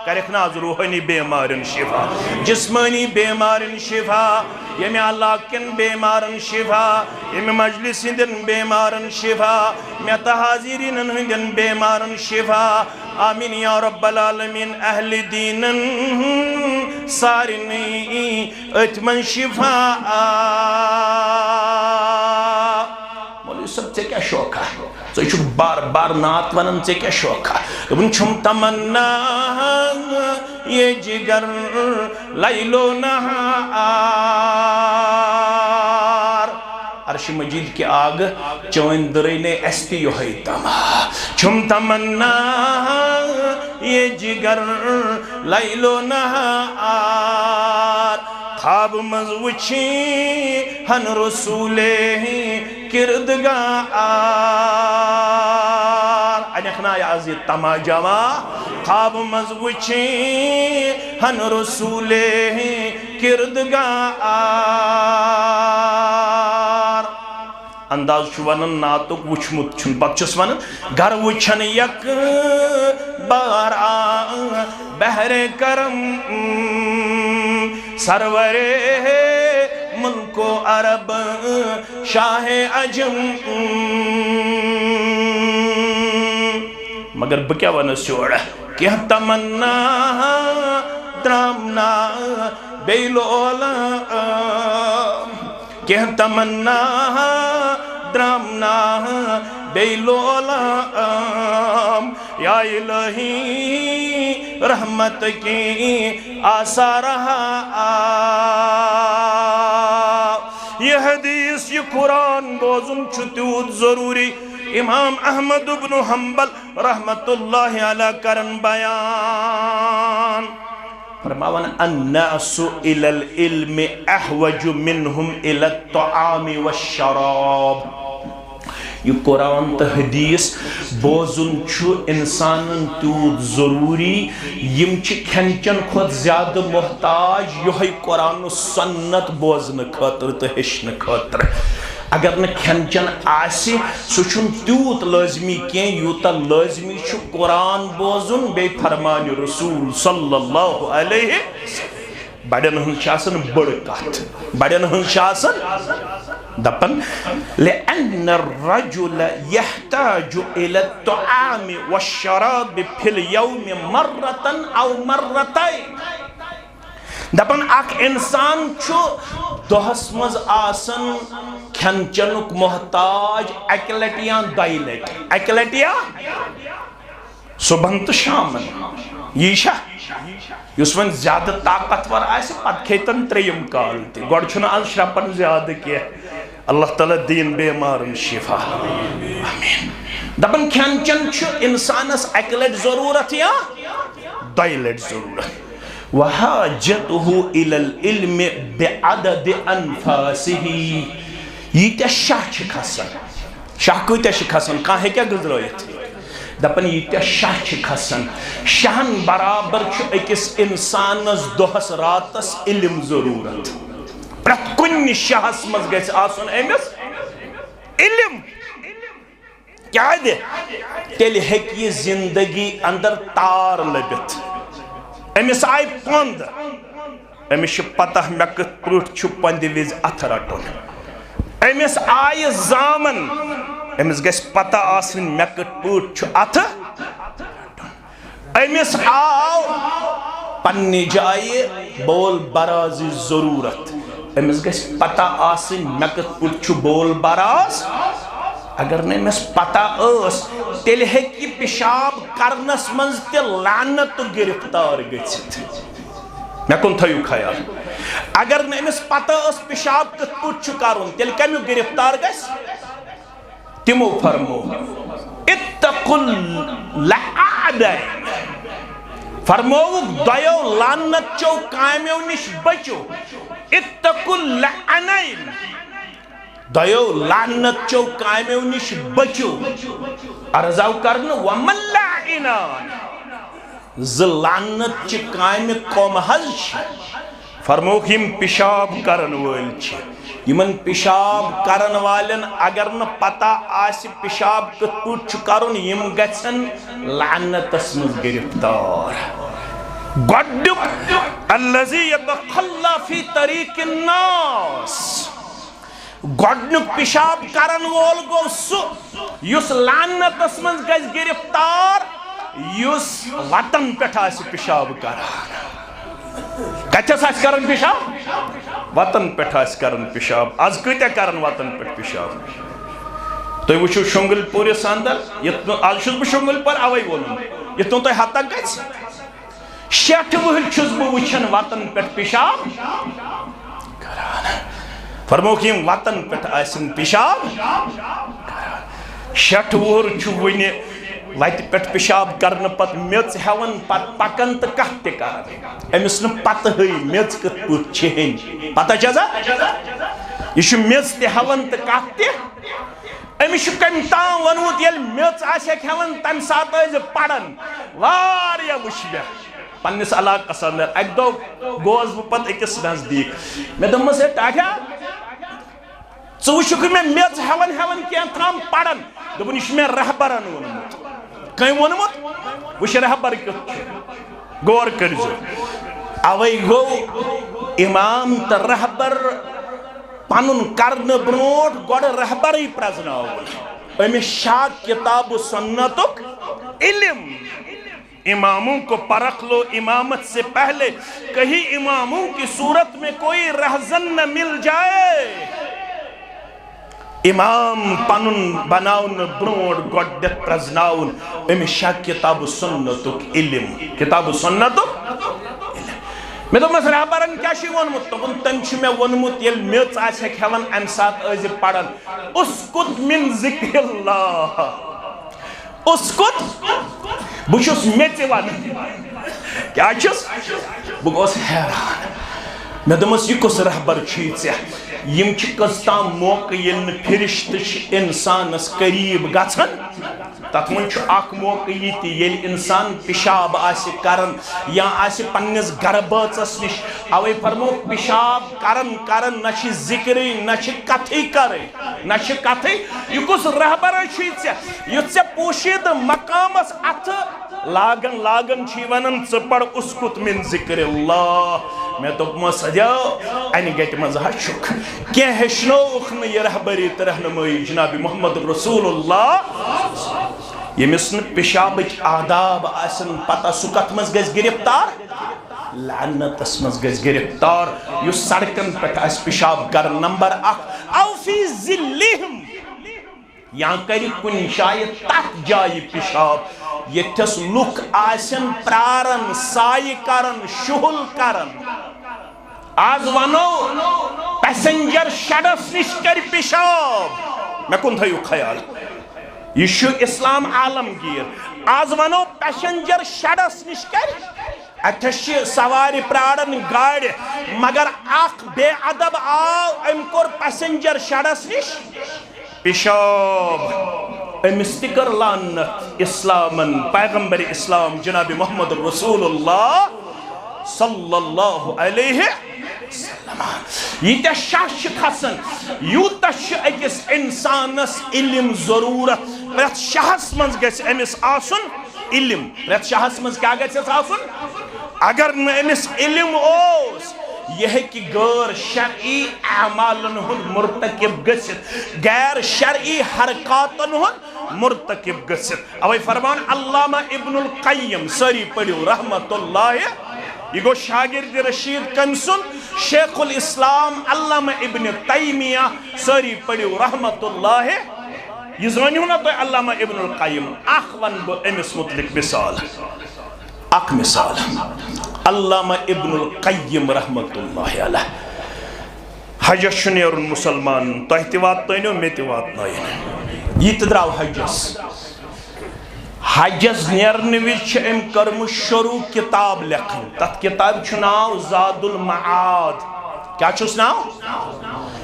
کرک ناز روحانی بیمارن شفا جسمانی بیمارن شفا یم اللہ کن بیمارن شفا یم مجلس ہندن بیمارن شفا میت حاضرین ہندن بیمارن شفا. آمین یا رب العالمین. اہل دینن سارنی اتمن شفا. مولوی صاحب تے کیا شوق ہے ژے چھُکھ بار بار نعت ونان ژے کیا شوق ہے. دپن چھُم تمنا یہ جگر لیلو نہار. عرش مجید کی آگ چون درین استی یوہی تما. چھم تمنا یہ جگر لیلو نہار. خواب مزوچی ہن رسول کردگار. انکھنا یا عزیز تما جوا خواب مزوچی ہن رسول کردگار. انداز چھو ونن ناتک وچھمت چھن پت چھس ونن گر وچھن یک بار بہر کرم سرور ملک و عرب شاہ عجم. مگر بکیا ونس چوڑا کہ تمنا درامنا بیلولا کہ تمنا درامنا بیلولام یا الہی رحمت کی آثارہا یہ حدیث یہ قرآن بوزن چھتیوت ضروری امام احمد بن حنبل رحمت اللہ علیہ کرن بیان فرماون الناس الى العلم احوج منهم الى الطعام والشراب یہ قرآن تو حدیث بوزن چھو انسان تیوت ضروری یم چھ کھنچن خود زیادہ محتاج یہ قرآن و سنت بوزن خاطر تو ہشن خاطر اگر نہ کھنچن آسی سوچن تیوت لازمی کیں یوتا لازمی چھو قرآن بوزن بے فرمان رسول صلی اللہ علیہ بڑن ہن شاسن بڑکات بڑن ہن شاسن دپن لأن الرجل يحتاج إلى الطعام والشراب في اليوم مرة أو مرتين دپن اک انسان چھو دہس مز آسن کھن چنک محتاج اکلٹیاں دائلٹ اکلٹیاں صبح تو شام یہ شاہ یس ون زیادہ طاقتور آئے پت کھیتن تریم کال تی گوڑ چھنا آز شرپن زیادہ کیا اللہ تعالیٰ دین بیمارن شفا آمین دپن کھن چن چھو انسانس اکلٹ ضرورت یا دائلٹ ضرورت وحاجته الى العلم بعدد انفاسه یہ شاہ چھ کھسن شاہ کوئی چھ کھسن کہاں ہے کیا گزرویت دپن یہ شاہ چھ کھسن شاہن برابر چھ اکس انسانس دہس راتس علم ضرورت پرت کن شاہس مز گیس آسن امس علم کیا دے تیل ہیکی زندگی اندر تار لبت امس آئی پند امس پتہ میں کت پروٹ چھو پند ویز اتھ رٹن امس آئی زامن امس گیس پتہ آسن میں کت پروٹ چھو اتھ امس آو پنی جائی بول برازی ضرورت امس گیس پتہ آسن میں کت پروٹ چھو بول براز اگر نے امس پتہ اس تیل ہے کی پیشاب کرنس منز تیل لعنت گرفتار گئت میں کن تھیو خیال اگر نے امس پتہ اس پیشاب کت پوچھ چکارون تیل کمیو گرفتار گئس تیمو فرمو اتقل لعادین فرمو دیو لعنت چو کامیو نش بچو اتقل لعنین دیو لعنت چو کامیو نش بچو ارزاو کرن ومن لعنان لعنت چی کامی قوم حج فرموک یم پیشاب کرن ویل چی یمن پیشاب کرن والن اگر ن پتہ آسی پیشاب کت پوٹ چھ کرن یم گچن لعنت اسمز گرفتار گوڑک اللذی یتخلا فی طریق الناس گوڑنک پیشاب کرن وول گو سو یس لعنت اسمز گز گرفتار یس وطن پٹھ آسی پیشاب کران کچھس آسی کرن پیشاب وطن پٹھ آسی کرن پیشاب از کتیا کرن وطن پٹھ پیشاب تو وچھو شنگل پوری ساندر آج چھس بہ شنگل پر آوائی وولن یتنو تو حتی گز 60 وہل چھس بہ وچھن وطن پٹھ پیشاب کران فرموکیم وطن پٹھ آسن پیشاب 60 وہر چھو ونی وت پٹھ پیشاب کرن پت میچ ہیون پت پکن تو کت تہ کرن امس ن پتہ ہے میچ کت پوت چھین پتہ چزا یہ میچ تہ ہیون تو کت تہ امس کم تام ونمت یل میچ آسک ہیون تم سات پڑن واریا وچھ مے پنس علاقس اندر اک دو گوس بہ پت اکس نزدیک مے دمس ہے ٹاٹھا ژٕ میں میچ ہیون کی تام پڑن دپن یہ میں رہبرن ونمت کم ونمت وچھ رہبر کت غور کرزو اوے گو امام تو رہبر پنن کرن برونٹ گوڑ رہبری پرزناون امس شاک کتاب و سنتک علم اماموں کو پرکھ لو امامت سے پہلے کہیں اماموں کی صورت میں کوئی رہزن نہ مل جائے امام پنن بناون برونٹ گۄڈنٮ۪تھ پرزناون أمِس چھا کتاب سنتُک علم کتاب سنتُک مےٚ دوٚپمَس رہبرن کیٛاہ چھُے ووٚنمُت دوٚپُن تٔمۍ چھُ مےٚ ووٚنمُت ییٚلہِ میٚژ آسہِ کھٮ۪وان اَمہِ ساتہٕ ٲسۍ زِ پران اسکت من ذکر اللہ اسکت بہٕ چھُس میٚژِ وَنان کیٛاہ چھُس بہٕ گوس حیران مےٚ دوٚپمَس یہِ کُس رہبر چھُے ژےٚ یِم چھِ کٔژ تام موقعہٕ ییٚلہِ نہٕ فرشتہٕ چھِ اِنسانس قریٖب گژھان تتھ منٛز چھُ اکھ موقعہٕ یہِ تہِ ییٚلہِ اِنسان پِشاب آسہِ کران یا آسہِ پننِس گرٕبٲژس نِش اوے فرمو پِشاب کران نہ چھِ ذِکرٕے نہ چھِ کتھٕے کرٕنۍ نہ چھِ کتھٕے یہِ کُس رہبرا چھُے ژےٚ یُتھ ژےٚ پوشیٖدٕ مقامس اَتھٕ لاگان چھِ ونان ژٕ پر اسکت من ذکر اللہ مےٚ دوٚپمس اَدیو انہِ گٹہِ منٛز ہا چھُکھ کینٛہہ ہیٚچھنووُکھ نہٕ یہِ رہبری تہٕ رہنمٲیی جناب محمد رسول اللہ ییٚمِس نہٕ پِشابٕچ آداب آسن پتہ سُہ کتھ منٛز گژھِ گرفتار لعنتس منٛز گژھِ گرفتار یُس سڑکن پٮ۪ٹھ آسہِ پِشاب کران نمبر اکھ او فی ذِلِّہِم یا کری کُنہِ جایہِ تتھ جایہِ پِشاب ییٚتھس لُکھ آسن پرارن سایہِ کران شُہُل کران آز ونو پیسنجر شڈس نش کر پِشاب مےٚ کُن تھٲیِو خیال یہ چھُ اسلام عالمگیر آز ونو پیسنجر شڈس نش کر اتھس چھِ سوارِ پرارن گاڑِ مگر اکھ بے ادب آو أمۍ کوٚر پیسنجر شڈس نش پِشاب أمِس تہِ کٔر لعنت اسلامن پیغمبر اسلام جناب محمد رسول اللہ صلی اللہ علیہ وسلم ییٖتیاہ شاہ چھِ کھسان یوٗتاہ چھُ أکِس اِنسانس علم ضروٗرت پرٛٮ۪تھ شاہس منٛز گژھِ أمِس آسُن علم پرٛٮ۪تھ شاہس منٛز کیٛاہ گژھٮ۪س آسُن اگر نہٕ أمِس علم اوس یہ ہیٚکہِ غٲر شرعی اعمالن ہُنٛد مرتکب گٔژھِتھ غیر شرعی حرکاتن ہُنٛد مرتکب گٔژھِتھ اوے فرمان علامہ ابن القیم سٲری پٔرِو رحمت اللہ یہ گو شاگرد رشید کٔمۍ سُنٛد شیخ الاسلام علامہ ابن تیمیہ سٲری پٔرِو رحمت اللہ یہ زٲنِو نا تُہۍ علامہ ابن القیم اکھ وَنہٕ بہٕ أمِس مُتعلق مثال اکھ مثال علامہ ابن القیم رحمت اللہ علیہ حجس چھُ نیرُن مُسلمان تۄہہِ تہِ واتنٲیِو مےٚ تہِ واتنٲیِن یہِ تہِ درٛاو حجس حجس نیرنہٕ وِزِ چھِ أمۍ کٔرمٕژ شروع کِتاب لیکھٕنۍ تتھ کِتابہِ چھُ ناو زاد المعاد کیٛاہ چھُس ناو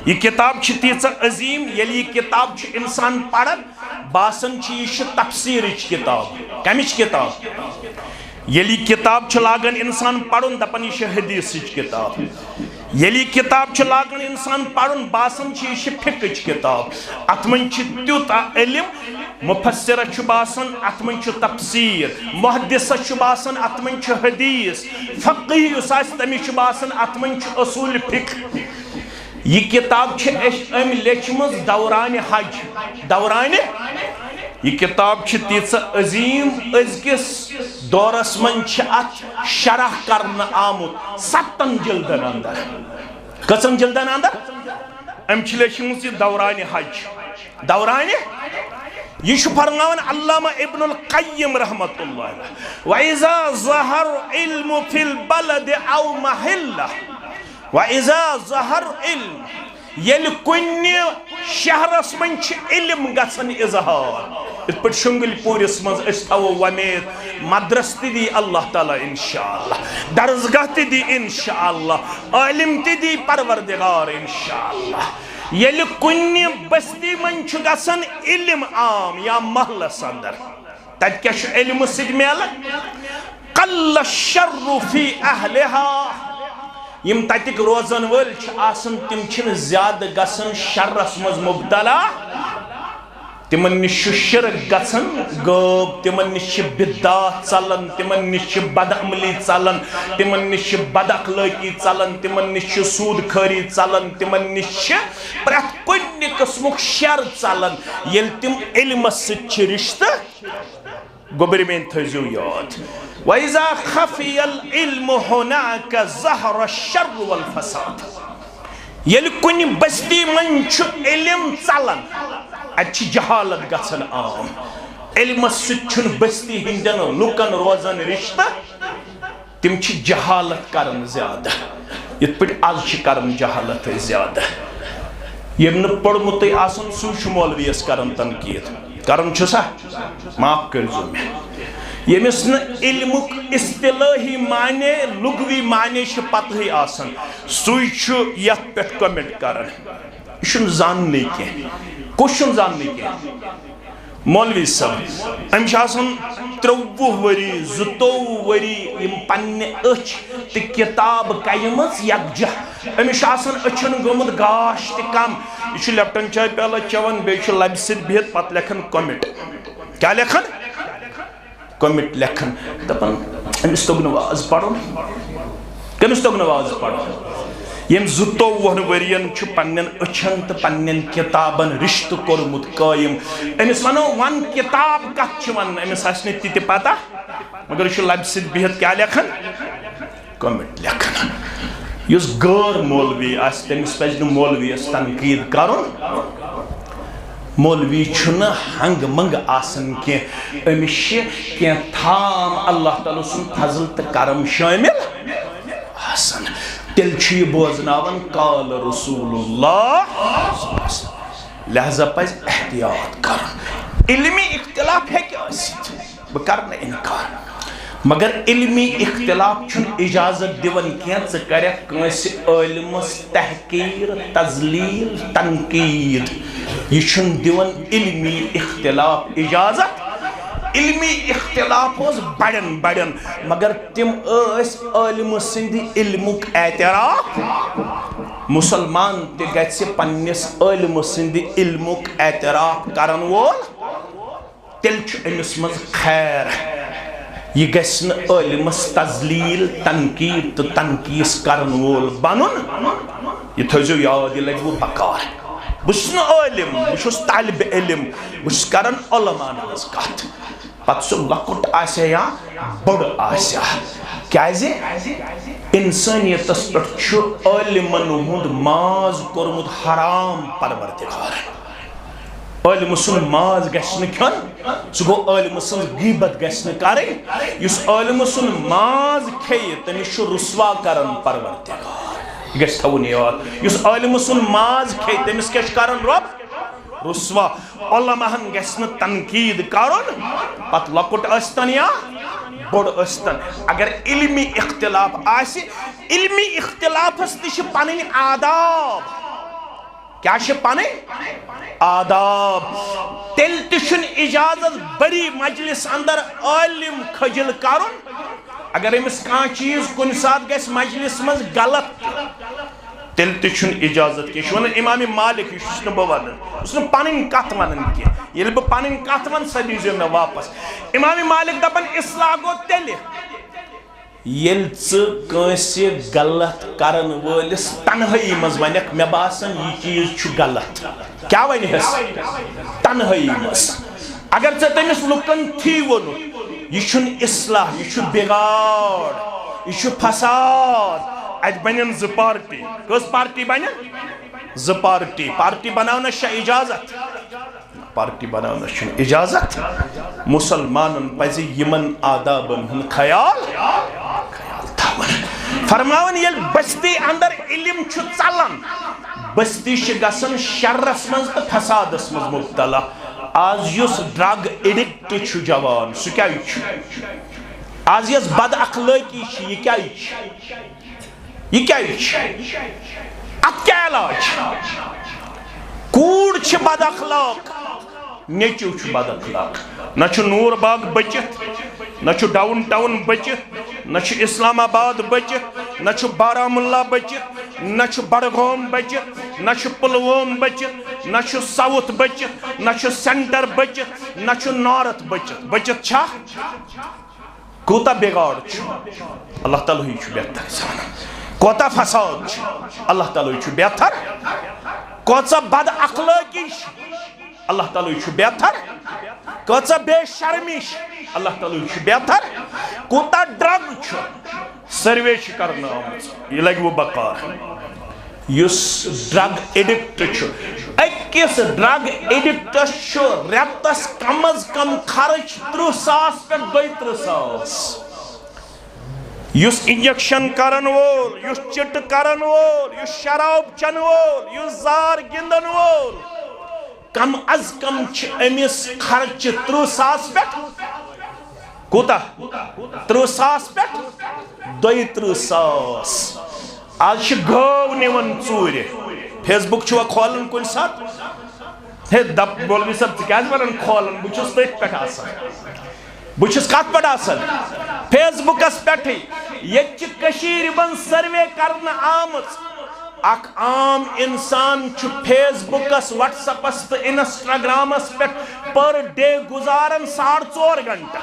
یہ کتاب چھِ تیٖژاہ عظیٖم ییٚلہِ یہِ کتاب چھُ اِنسان پران باسان چھِ یہِ چھِ تفسیٖرٕچ کتاب کمِچ کتاب ییٚلہِ یہِ کتاب چھُ لاگان اِنسان پرُن دپان یہِ چھِ حدیثٕچ کتاب ییٚلہِ یہِ کتاب چھُ لاگان اِنسان پرُن باسان چھِ یہِ چھِ فقہٕچ کتاب اتھ منٛز چھِ تیوٗتاہ علم مفسرس چھُ باسان اتھ منٛز چھُ تفسیٖر محدثس چھُ باسان اتھ منٛز چھُ حدیث فقیہ یُس آسہِ تٔمِس چھُ باسان اتھ منٛز چھُ اصوٗلِ فقہ یہ کتاب چھِ أمۍ لیچھمٕژ دورانہِ حج دورانہِ یہ کتاب چھِ تیٖژاہ عظیٖم أزکِس دورس منٛز چھِ اتھ شرح کرنہٕ آمُت 7 جلدن اندر کٔژن جلدن اندر أمۍ چھِ لیچھمٕژ یہِ دورانہِ حج دورانہِ یہ چھُ فرماوان علامہ ابن القیم رحمت اللہ علیہ وَإِذَا ظَهَرَ الْعِلْمُ فِي الْبَلَدِ أَوْ مَحِلَّةٍ وَإِذَا ظَهَرَ الْعِلْمُ ییٚلہِ کُنہِ شہرس منٛز چھِ علم گژھان اظہار یِتھ پٲٹھۍ شُنگل پوٗرِس منٛز أسۍ تھاوو وۄمید مدرس تہِ دی اللہ تعالیٰ انشاءاللہ درسگاہ تہِ دی انشاءاللہ عالم تہِ دی پروردگار انشاءاللہ ییٚلہِ کُنہِ بستی منٛز چھُ گژھان علم عام یا محلس اندر تتہِ کیٛاہ چھُ علمہٕ سۭتۍ میلان قل الشر فی اہلہا یم تتِک روزن وٲلۍ چھِ آسان تِم چھِنہٕ زیادٕ گژھان شرس منٛز مبتلا تِمن نِش چھُ شرک گژھان غٲب تِمن نِش چھِ بدعات ژلان تِمن نِش چھِ بدعملی ژلان تِمن نِش چھِ بد اخلٲقی ژلان تِمن نِش چھِ سوٗد خٲری ژلان تِمن نِش چھِ پرٛٮ۪تھ کُنہِ قٕسمُک شر ژلان ییٚلہِ تِم علمس سۭتۍ چھِ رشتہٕ گوٚبرِ میٛٲنۍ تھٲیزیو یاد وَإِذَا خَفِيَ الْعِلْمُ هُنَاكَ ظَهَرَ الشَّرُّ وَالْفَسَادُ یل کنی بستی من چھ علم ژلان اتھ جہالت گژھان عام علم سن بستی ہندین لکن روزان رشتہ تم چھ جہالت کرن زیادہ یت پٹ آز کرن جہالت زیادہ یم نہ پڑھمت آسن سہ مولویس کرن تنقید کرن چھسا معاف کرزو میں یمس نا علمک اصطلاحی معنی لغوی معنی پتہ آسن سوئی چھ یت پہ کمنٹ کرن یہ زاننے کی کس زاننے کی مولوی صاحب امس آسن 23 وری 22 وری یم پنہ اچھ تہ کتاب کیمز یکجہ امس آسن اچھن گومت گاش تہ کم یہ لیپٹن چائے پیالہ چوان بیچ لبہ سۭتۍ بہت پتہ لکھن کمنٹ کیا لکھن کمنٹ لکھن دپان امس توگ نواز پڑھن کمس توگ نواز پڑھن یم 22 ورین چھ پنن اچھن تہ پنن کتابن رشتہ کورمت قائم امس ونو ون کتاب کت چھ ون امس آسہ تہ پتہ مگر یہ لبہ سۭتۍ بہت کیا لکھن کمنٹ لکھن یس غیر مولوی آس تمس پزِ نہٕ مولویس تنقید کرن مولوی چھُنہ ہنگ منگ آسن کی امس کی تھام اللہ تعالیٰ سن فضل تہ کرم شامل آسن تیل چھ بوزناون قال رسول اللہ لہذا پز احتیاط کرن علمی اختلاف ہے کیا ست بہ کرنہ انکار مگر علمی اختلاف چھن اجازت دیون کی ژٕ کرکھ کٲنٛسہِ عٲلمس تحقیر تذلیل تنقید یہ چھن دیون علمی اختلاف اجازت علمی اختلاف اس بڑن مگر تم اس عالم سند علمک اعتراف مسلمان تہ گژھِ پننس عالم سند علمک اعتراف کرن وول تیل چھ امس مز خیر یہ گژھِ نہٕ عالمس تذلیل تنقید تو تنقیس کرن وول بنن یہ تھٲیزیو یاد یہ لگہِ بکار بہٕ عالم بہٕ طالب علم بہٕ کران علماءن ہٕنٛز کتھ پتہٕ سُہ لۄکُٹ آسیا یا بوٚڑ آسیا کیازِ انسانیتس پٮ۪ٹھ چھُ عالمن ہُنٛد ماز کوٚرمُت حرام پروردگارن عالم سُنٛد ماز گژھِ نہٕ کھیوٚن سُہ گوٚو عالم سٕنٛز غیبت گژھِ نہٕ کرٕنۍ یُس عالم سُنٛد ماز کھیٚیہِ تٔمِس چھُ رسوا کران پروردگار یہ گژھِ تھاوُن یاد یُس عالم سُنٛد ماز کھیٚیہِ تٔمِس کیٛاہ چھُ کران رۄب رسوا علماہن گژھِ نہٕ تنقید کرُن پتہٕ لۄکُٹ ٲسۍتن یا بوٚڑ ٲسۍتن اگر علمی اختلاف آسہِ علمی اختلافس تہِ چھِ پنٕنۍ آداب کیا چھِ پنٕنۍ آداب تیٚلہِ تہِ چھُنہٕ اجازت بڑی مجلس اندر عالم کھجل کرُن اگر امس کانٛہہ چیٖز کُنہِ ساتہٕ گژھِ مجلس منٛز غلط تیٚلہِ تہِ چھُنہٕ اجازت کینٛہہ چھُ ونان امام مالک یہِ چھُس نہٕ بہٕ ونان بہٕ چھُس نہٕ پنٕنۍ کتھ ونان کینٛہہ ییٚلہِ بہٕ پنٕنۍ کتھ ونہٕ سۄ دیٖزیو مےٚ واپس امام مالک دپان اصلاح گوٚو تیٚلہِ ییٚلہِ ژٕ کٲنٛسہِ غلط کرن وٲلِس تنہٲیی منٛز ونکھ مےٚ باسان یہِ چیٖز چھُ غلط کیٛاہ ونہس تنہٲیی منٛز اگر ژےٚ تٔمِس لُکن تھی ووٚنُتھ یہِ چھُنہٕ اصلاح یہِ چھُ بِگاڑ یہِ چھُ فساد اتھ بنن زٕ پارٹی کس پارٹی بنن زٕ پارٹی پارٹی بناونس چھا اجازت پارٹی بناونس چھُنہٕ اجازت مسلمانن پزِ یمن آدابن ہُنٛد خیال تھاوُن فرماون ییٚلہِ بستی اندر علم چھُ ژلان بستی چھِ گژھان شرس منٛز تہٕ فسادس منٛز مبتلا آز یُس ڈرگ ایڈکٹ چھُ جوان سُہ کیٛاہ چھُ آز یۄس بد اخلٲقی چھِ یہِ کیٛاہ چھِ یہ کیا ات کیا علاج کوڑ چھ بد اخلاق نیچو چھ بد اخلاق نہ چھ نور باغ بچت نہ چھ ڈاؤن ٹاؤن بچت نہ چھ اسلام آباد بچت نہ چھ بارہمولہ بچت نہ چھ بڑگام بچت نہ چھ پلوام بچت نہ چھ ساؤتھ بچت نہ چھ سینٹر بچت نہ چھ نارتھ بچت بچت چھا کوتا بگاڑ چھ اللہ تعالیٰ ہی چھ بہتر سانا کوتا فساد اللہ تعالیٰ چھُ بہتر کوتا بد اخلاقی اللہ تعالیٰ چھُ بہتر کوتا بے شرمی اللہ تعالیٰ چھُ بہتر کوتا ڈرگ چھُ سروے چھِ کرنہٕ آمٕژ یہِ لگہِ وۄنۍ بکار یس ڈرگ ایڈکٹ اکس ڈرگ ایڈکٹس ریتس کم از کم خرچ 30 ساس پہ 32 ساس یس انجیکشن کرن وول یس چٹ کرن وول یس شراب چن وول یس زار گندن وول کم از کم امس خرچ 30 ساس پہ کوتا 30 ساس پہ 32 ساس آج گو نیون ژور فیس بک چھوا کھولن کن سات ہے دب مولوی صاحب کیاز ونان کھولن بچس تٔتھۍ پٮ۪ٹھ آسان بچس کت پٮ۪ٹھ آسان فیس بکس پٮ۪ٹھٕے ییٚتہِ چھِ کٔشیٖرِ منٛز سروے کرنہٕ آمٕژ اکھ عام انسان چھُ فیس بکس واٹس ایپس تہٕ انسٹاگرامس پٮ۪ٹھ پر ڈے گزاران 4.5 گھنٹہٕ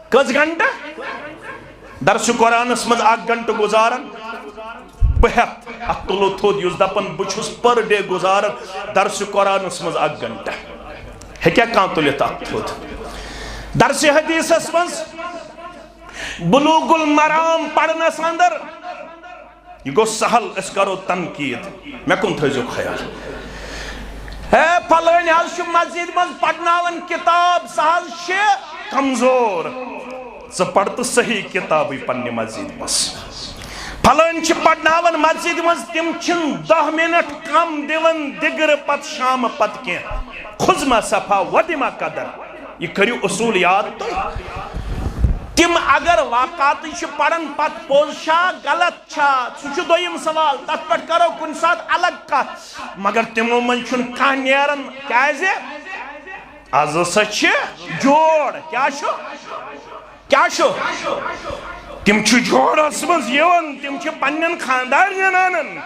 کٔژ گھنٹہٕ درس قرآنس منٛز 1 گھنٹہٕ گزاران بہت ات تلو تھود یس دپن بچھس پر ڈے گزارن درس قرآنس مز 1 گھنٹہ ہکیا کان تلت ات تھود درس حدیثس مز بلوغ المرام پڑھنس اندر یہ گو سہل اس کرو تنقید میں کن تھیزو خیال ہے فلانی حض مسجد مز پڑھناون کتاب سہل شے کمزور ژٕ پڑھ تہٕ صحیح کتابی پننہِ مسجد مز پھلٲنۍ چھِ پڑھناون مسجد مز تم چھن 10 منٹ کم دِوان دِگرٕ پت شام پت کینٛہہ کھُزما صفا ودِما قدر یہ کٔرِو اصوٗل یاد تُہۍ تم اگر واقعات چھِ پڑھان پت پوٚز چھا غلط چھا سُہ چھُ دوٚیِم سوال تتھ پٮ۪ٹھ کرو کُنہِ ساتہٕ الگ کتھ مگر تمو منٛز چھُنہٕ کانٛہہ نیران کیازِ آز ہسا چھِ جوڑ کیٛاہ چھُ تم چھِ جوڑس مز یوان تم چھِ پننن خاندارین انان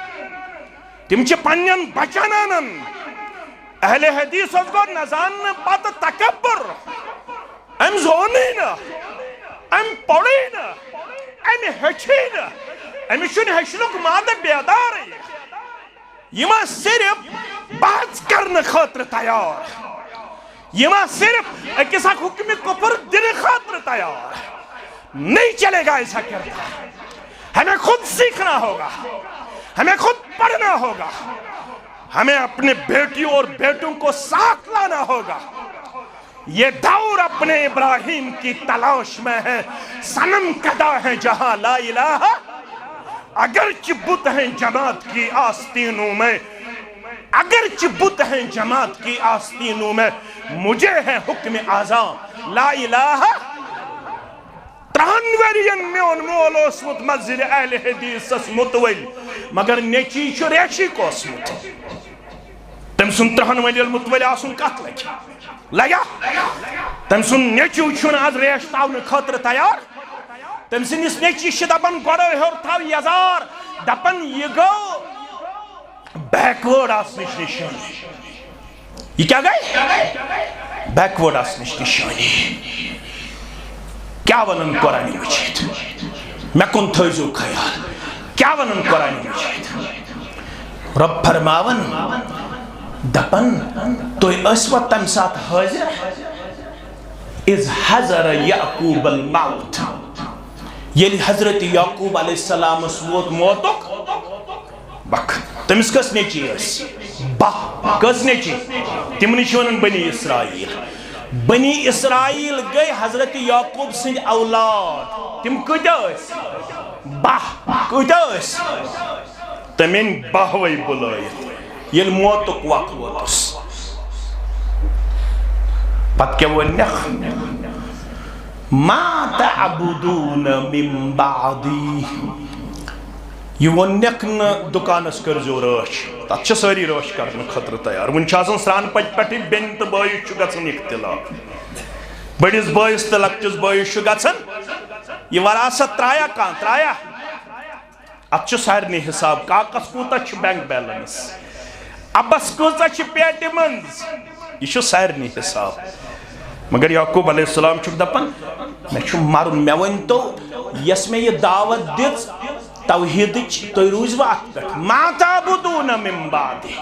تم چھِ پننن بچن انان اہل حدیث گو نزان پتہ تکبر ام زونی نا ام پڑی نا ام ہچی نا ام چھن ہچنک ماد بیدار یما صرف بحث کرنے خاطر تیار یما صرف اکس اکھ حکم کفر دن خاطر تیار نہیں چلے گا ایسا کرتا ہمیں خود سیکھنا ہوگا ہمیں خود پڑھنا ہوگا ہمیں اپنے بیٹیوں اور بیٹوں کو ساتھ لانا ہوگا یہ دور اپنے ابراہیم کی تلاش میں ہے صنم کدا ہے جہاں لا الہ اگرچہ بت ہیں جماعت کی آستینوں میں اگرچہ بت ہیں جماعت کی آستینوں میں مجھے ہے حکم اعظم لا الہ 30 ورین میون مول اوسمت مسجد اہل حدیث متول مگر نیچی چھُ ریشی کو اوسمت تم سن 30 ورین متول آسن کت لگا تم سن نیچو چھُن آز ریش تاون خاطر تیار تم سنس نیچی چھ دپان گوڑو ہور تھاو یزار دپان یہ گو بیکورڈ آسنش نشانی یہ کیا گئی بیکورڈ آسنش نشانی کیا ونن قرآن مجید میں کن تھیزو خیال کیا ونن قرآن مجید رب فرماون دپن تو اسوہ تم ساتھ حاضر از حضر یعقوب الموت یلی حضرت یعقوب علیہ السلام اسوت موتک وقت تمس کس نیچی اس باہ کس نیچی تمنی شونن بنی اسرائیل گئی حضرت یعقوب سنج اولاد تم کتاس باہ کتاس تمین باہوئی بلائیت یل موتک وقت وطس پت کیا ونخ ما تعبدون من بعدی یہ ونک نا دکانس کرزو رش تات چھ ساری رش کرنے خطر تیار ون چھاسن سران پچ پٹی بین تو بایش چھ گژھن اختلاف بڑس بایس تو لکٹس بایش چھ گژھن یہ وراثت ترایا کان ترایا ات چھ سارنی حساب کاکس کوتا چھ بینک بیلنس ابس کوتا چھ پیٹ منز یہ چھ سارنی حساب مگر یعقوب علیہ السلام چھ دپن میں چھ مرن میں ون تو یس میں یہ دعوت دت توحید تو روز وقت پہ ما تعبدون من بعدی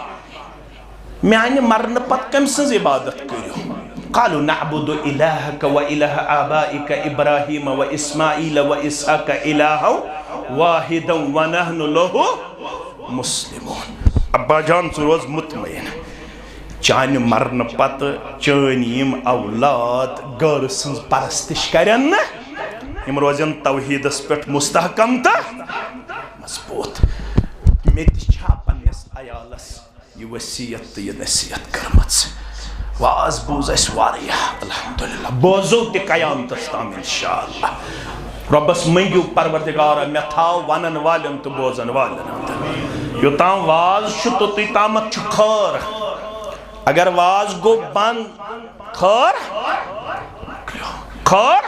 میانی مرن پت کم سنز عبادت کریو قالوا نعبد الہک و الہ آبائک ابراہیم و اسماعیل و اسحاق الہا واحدا و نحن له مسلمون. ابا جان ژٕ روز مطمئن چانہِ مرنہٕ پتہٕ چٲنۍ یِم اولاد غٲر سٕنٛز پرستش کرن نہٕ یِم روزن توحیٖدس پٮ۪ٹھ مستحکم تہٕ مضبوٗط. مےٚ تہِ چھا پننِس عیالس یہِ وصیت تہٕ یہِ نصیحت کٔرمٕژ. واز بوٗز اَسہِ واریاہ الحمدللہ بوزو تہِ قیامتس تام انشاءاللہ. رۄبس منٛگِو پروردگارا مےٚ تھاو ونن والٮ۪ن تہٕ بوزن والٮ۪ن اندر. یوٚتام واز چھُ توٚتُے تامتھ چھُ خٲر. اگر واز گوٚو بنٛد خٲر خٲر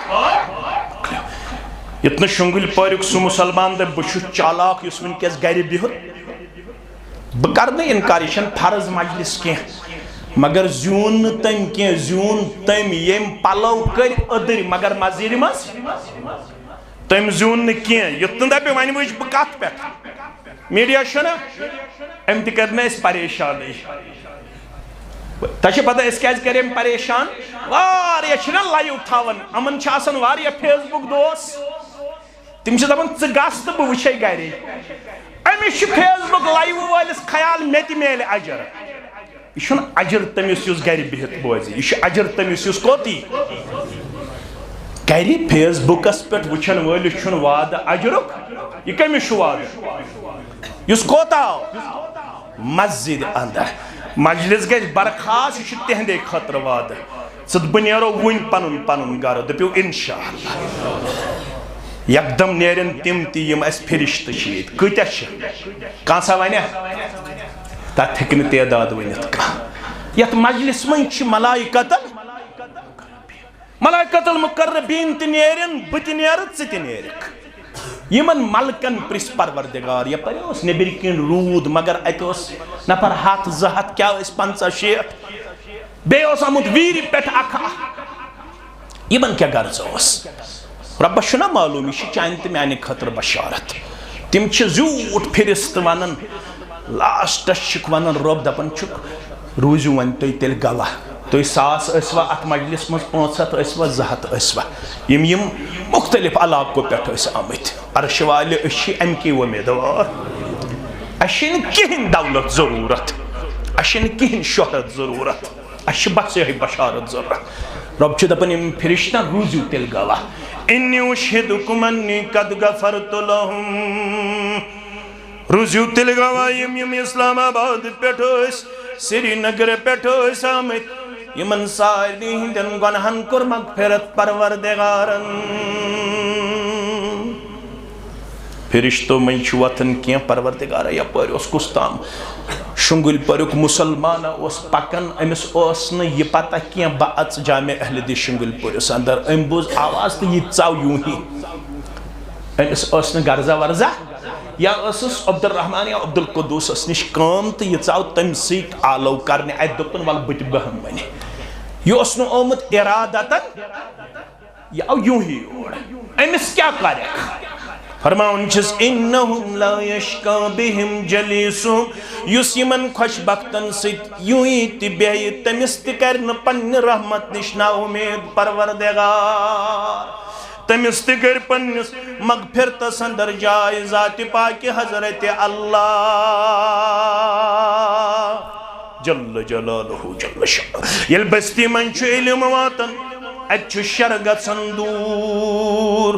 ییٚتہِ نہٕ شُنٛگٕلۍ پٲریُک سُہ مُسلمان دَپہِ بہٕ چھُس چالاک یُس وٕنکٮ۪س گرِ بِہُت. بہٕ کرٕ نہٕ اِنکار یہِ چھَنہٕ فرض مجلس کینٛہہ مگر زیوٗن نہٕ تٔمۍ کینٛہہ زیوٗن تٔمۍ ییٚمۍ پلو کٔرۍ أدٕرۍ مگر مزیٖرِ منٛز تٔمۍ زیوٗن نہٕ کینٛہہ. یُتھ نہٕ دَپہِ وۄنۍ وٕچھ بہٕ کتھ پٮ۪ٹھ میٖڈیا چھُنہ أمۍ تہِ کٔر نہٕ أسۍ پریشانٕے. تۄہہِ چھِ پتہ أسۍ کیٛازِ کٔرۍ أمۍ پریشان واریاہ چھِنہ لایِو تھاوان یِمن چھِ آسان واریاہ فیس بُک دوس تِم چھِ دپان ژٕ گژھ تہٕ بہٕ وٕچھے گرے. أمِس چھُ فیس بُک لایِو وٲلِس خیال مےٚ تہِ میلہِ اجر. یہِ چھُنہٕ اجر تٔمِس یُس گرِ بِہِتھ بوزِ یہِ چھُ اجر تٔمِس یُس کوٚت یی گرِ فیس بُکس پٮ۪ٹھ وٕچھن وٲلِس چھُنہٕ وعدٕ اجرُک. یہِ کٔمِس چھُ وعدٕ یُس کوٚت آو مسجد اندر. مجلس گژھِ برخاست یہِ چھُ تِہنٛدے خٲطرٕ وعدٕ. ژٕ بہٕ نیرو وُنۍ پنُن پنُن گرٕ دٔپِو انشاءاللہ. یکدم نیرن تِم تہِ یِم اَسہِ فرشتہٕ چھِ ییٚتہِ. کۭتیاہ چھِ کانٛژھا وَنیا تتھ ہیٚکہِ نہٕ تعداد ؤنِتھ کانٛہہ. یتھ مجلس منٛز چھِ ملائکۃ المقربین تہِ نیرن بہٕ تہِ نیرٕ ژٕ تہِ نیرکھ. یِمن ملکن پرٛژھ پروردگار یپٲرۍ اوس نیٚبٕرۍ کِنۍ روٗد مگر اَتہِ اوس نفر 100 200 کیٛاہ ٲسۍ 50 60 بیٚیہِ اوس آمُت ویٖرِ پٮ۪ٹھ اکھ یِمن کیٛاہ غرض اوس. رۄبس چھُنہ معلوٗم یہِ چھِ چانہِ تہٕ میانہِ خٲطرٕ بشارت. تِم چھِ زیوٗٹھ فرست ونان لاسٹس چھِکھ ونان رۄب دپان چھُکھ روٗزِو وۄنۍ تُہۍ تیٚلہِ گواہ. تُہۍ 1000 ٲسوا اتھ مجلس منٛز 500 ٲسوا 200 ٲسوا یِم مختلف علاقو پٮ۪ٹھ ٲسۍ آمٕتۍ. عرشہِ والہِ أسۍ چھِ اَمکی وۄمیدوار. اَسہِ چھِنہٕ کِہیٖنۍ دولت ضروٗرت اَسہِ چھِنہٕ کِہیٖنۍ شۄہرت ضروٗرت اَسہِ چھِ بس یِہوٚے بشارت ضروٗرت. رۄب چھُ دپان یِم فرشتن روٗزِو تیٚلہِ گواہ. اِنِّی اُشْہِدُکُم اَنِّی قَدْ غَفَرْتُ لَہُم. روٗزِو تیٚلہِ گواہ یِم اسلام آباد پٮ۪ٹھ ٲسۍ سری نگر پٮ۪ٹھ ٲسۍ آمٕتۍ یِمن سارنٕے ہٕنٛدٮ۪ن گۄنہن کوٚر مغفرت پروردگارن. فرشتو منٛز چھُ وۄتھان کینٛہہ پروردگارا یپٲرۍ اوس کُس تام شُنٛگٕلۍ پٔریُک مُسلمانا اوس پکان أمِس اوس نہٕ یہِ پتہ کینٛہہ بہٕ اژٕ جامع اہلِ دِ شُنٛگٕلۍ پوٗرِس اندر. أمۍ بوٗز آواز تہٕ یہِ ژاو یوٗں ہی. أمِس ٲس نہٕ غرضا ورضا یا ٲسٕس عبدالرحمان یا عبدالقدوٗسس نِش کٲم تہٕ یہِ ژاو تٔمۍ سۭتۍ آلو کرنہِ. اَتہِ دوٚپُن وَلہٕ بہٕ تہِ بہم وۄنۍ. یہِ اوس نہٕ آمُت اِرادتن یہِ آو یوٗں ہی یور. أمِس کیٛاہ کَرٮ۪کھ فرماوان چھِس اِنَّهُمْ لَا يَشْقَىٰ بِهِمْ جَلِيسُهُمْ. یُس یِمن خۄش بختن سۭتۍ یوٗں تہِ بیٚہہِ تٔمِس تہِ کَرِ نہٕ پننہِ رحمت نِش نا اُمید پروردگار. تٔمِس تہِ کٔرۍ پننِس مغفرتس اندر جاے ذاتِ پاکہِ حضرتِ اللہ جل جلالہ جل شانہ. ییٚلہِ بستی منٛز چھُ علم واتان اتہِ چھُ شر گژھان دوٗر.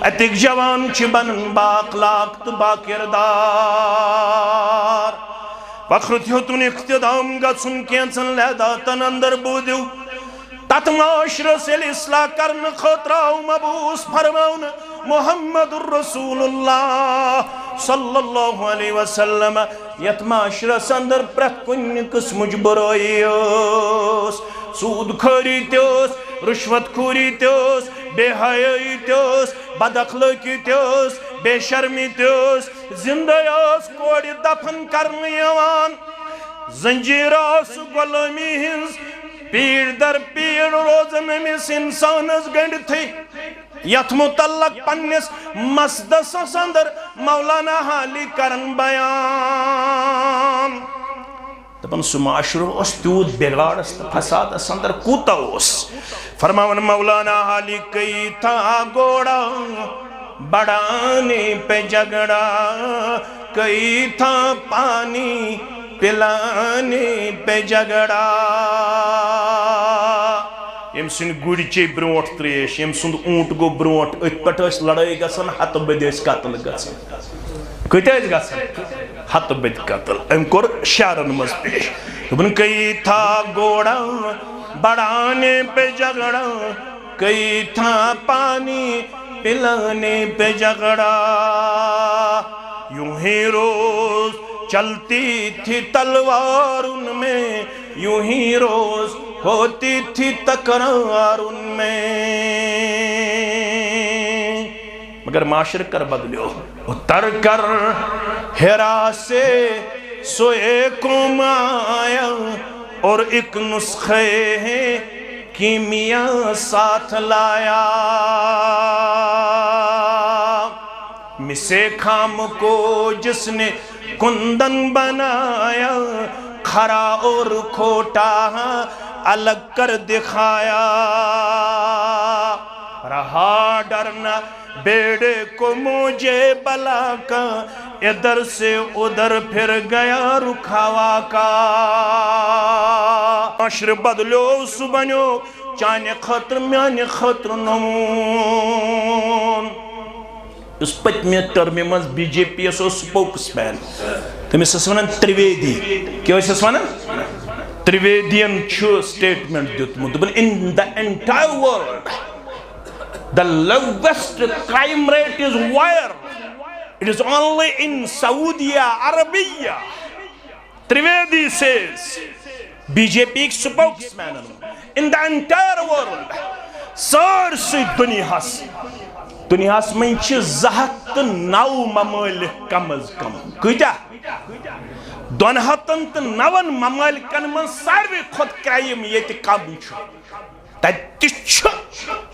اتِکۍ جوان چھِ بنان بااخلاق تہٕ باکردار. وقت ہیوٚتُن اختتام گژھُن کینٛژن لحظاتن اندر بوٗزِو تتھ معاشرس ییٚلہِ اصلاح کرنہٕ خٲطرٕ آو مبعوث فرماونہٕ محمد رسول اللہ صلی اللہ علیہ وسلم. یتھ معاشرس اندر پرٛٮ۪تھ کُنہِ قٕسمٕچ بُرٲیی ٲس. سوٗد خٲری تہِ ٲس رُشوت خوری تہِ ٲس بے حیٲیی تہِ ٲس بد اخلٲقی تہِ ٲس بے شرمی تہِ ٲس. زندے ٲس کورِ دفن کرنہٕ یِوان. زنجیٖر ٲس غۄلٲمی ہٕنٛز پیٖڑ در پیٖڑ روزان أمِس اِنسانس گٔنڈِتھٕے. یتھ متعلق پننِس مسدسس اندر مولانا حالی کرن بیان دپان سُہ معاشرٕ اوس تیوٗت بِگاڑس تہٕ فسادس اندر کوٗتاہ اوس. فرماوان مولانا حالی کئی تھا گوڑا بڑھانے پہ جھگڑا کئی تھا پانی پلانے پہ جھگڑا یم سن گڑ چے برونٹ تریش یم سن اونٹ گو برونٹ ات پٹ اس لڑائی گسن ہت بد اس قتل گسن کت اس گسن ہت بد قتل ام کور شعرن مز پیش دپن کئی تھا گوڑا بڑھانے پہ جھگڑا کئی تھا پانی پلانے پہ جھگڑا یوں ہی روز چلتی تھی تلوار ان میں یوں ہی روز ہوتی تھی تکرار ان میں مگر معاشر کر بدلیو اتر کر ہرا سے سوئے قوم آیا اور ایک نسخے ہیں کیمیا ساتھ لایا مسے خام کو جس نے کندن بنایا کھرا اور کھوٹا الگ کر دکھایا رہا ڈرنا بیڑے کو مجھے بلا کا ادھر سے ادھر پھر گیا رکھاوا کا معاشر بدلو سبنو چانے خطر میانے خطر نمون اس پچمی ٹرمی مز بی جے پی اس سپوکس مین تمہیں سسونا تریویدی کیا ہوئی سسونا تریویدین چھو سٹیٹمنٹ دیت مدبن in the entire world the lowest crime rate is where it is only in Saudi Arabia. Trivedi says BJP spokesman in the entire world سارسی دنیاس میں چھ زہت نو ممالک کم از کم کتا 209 ممالکن من ساروی خود کرائم یہ کم چھ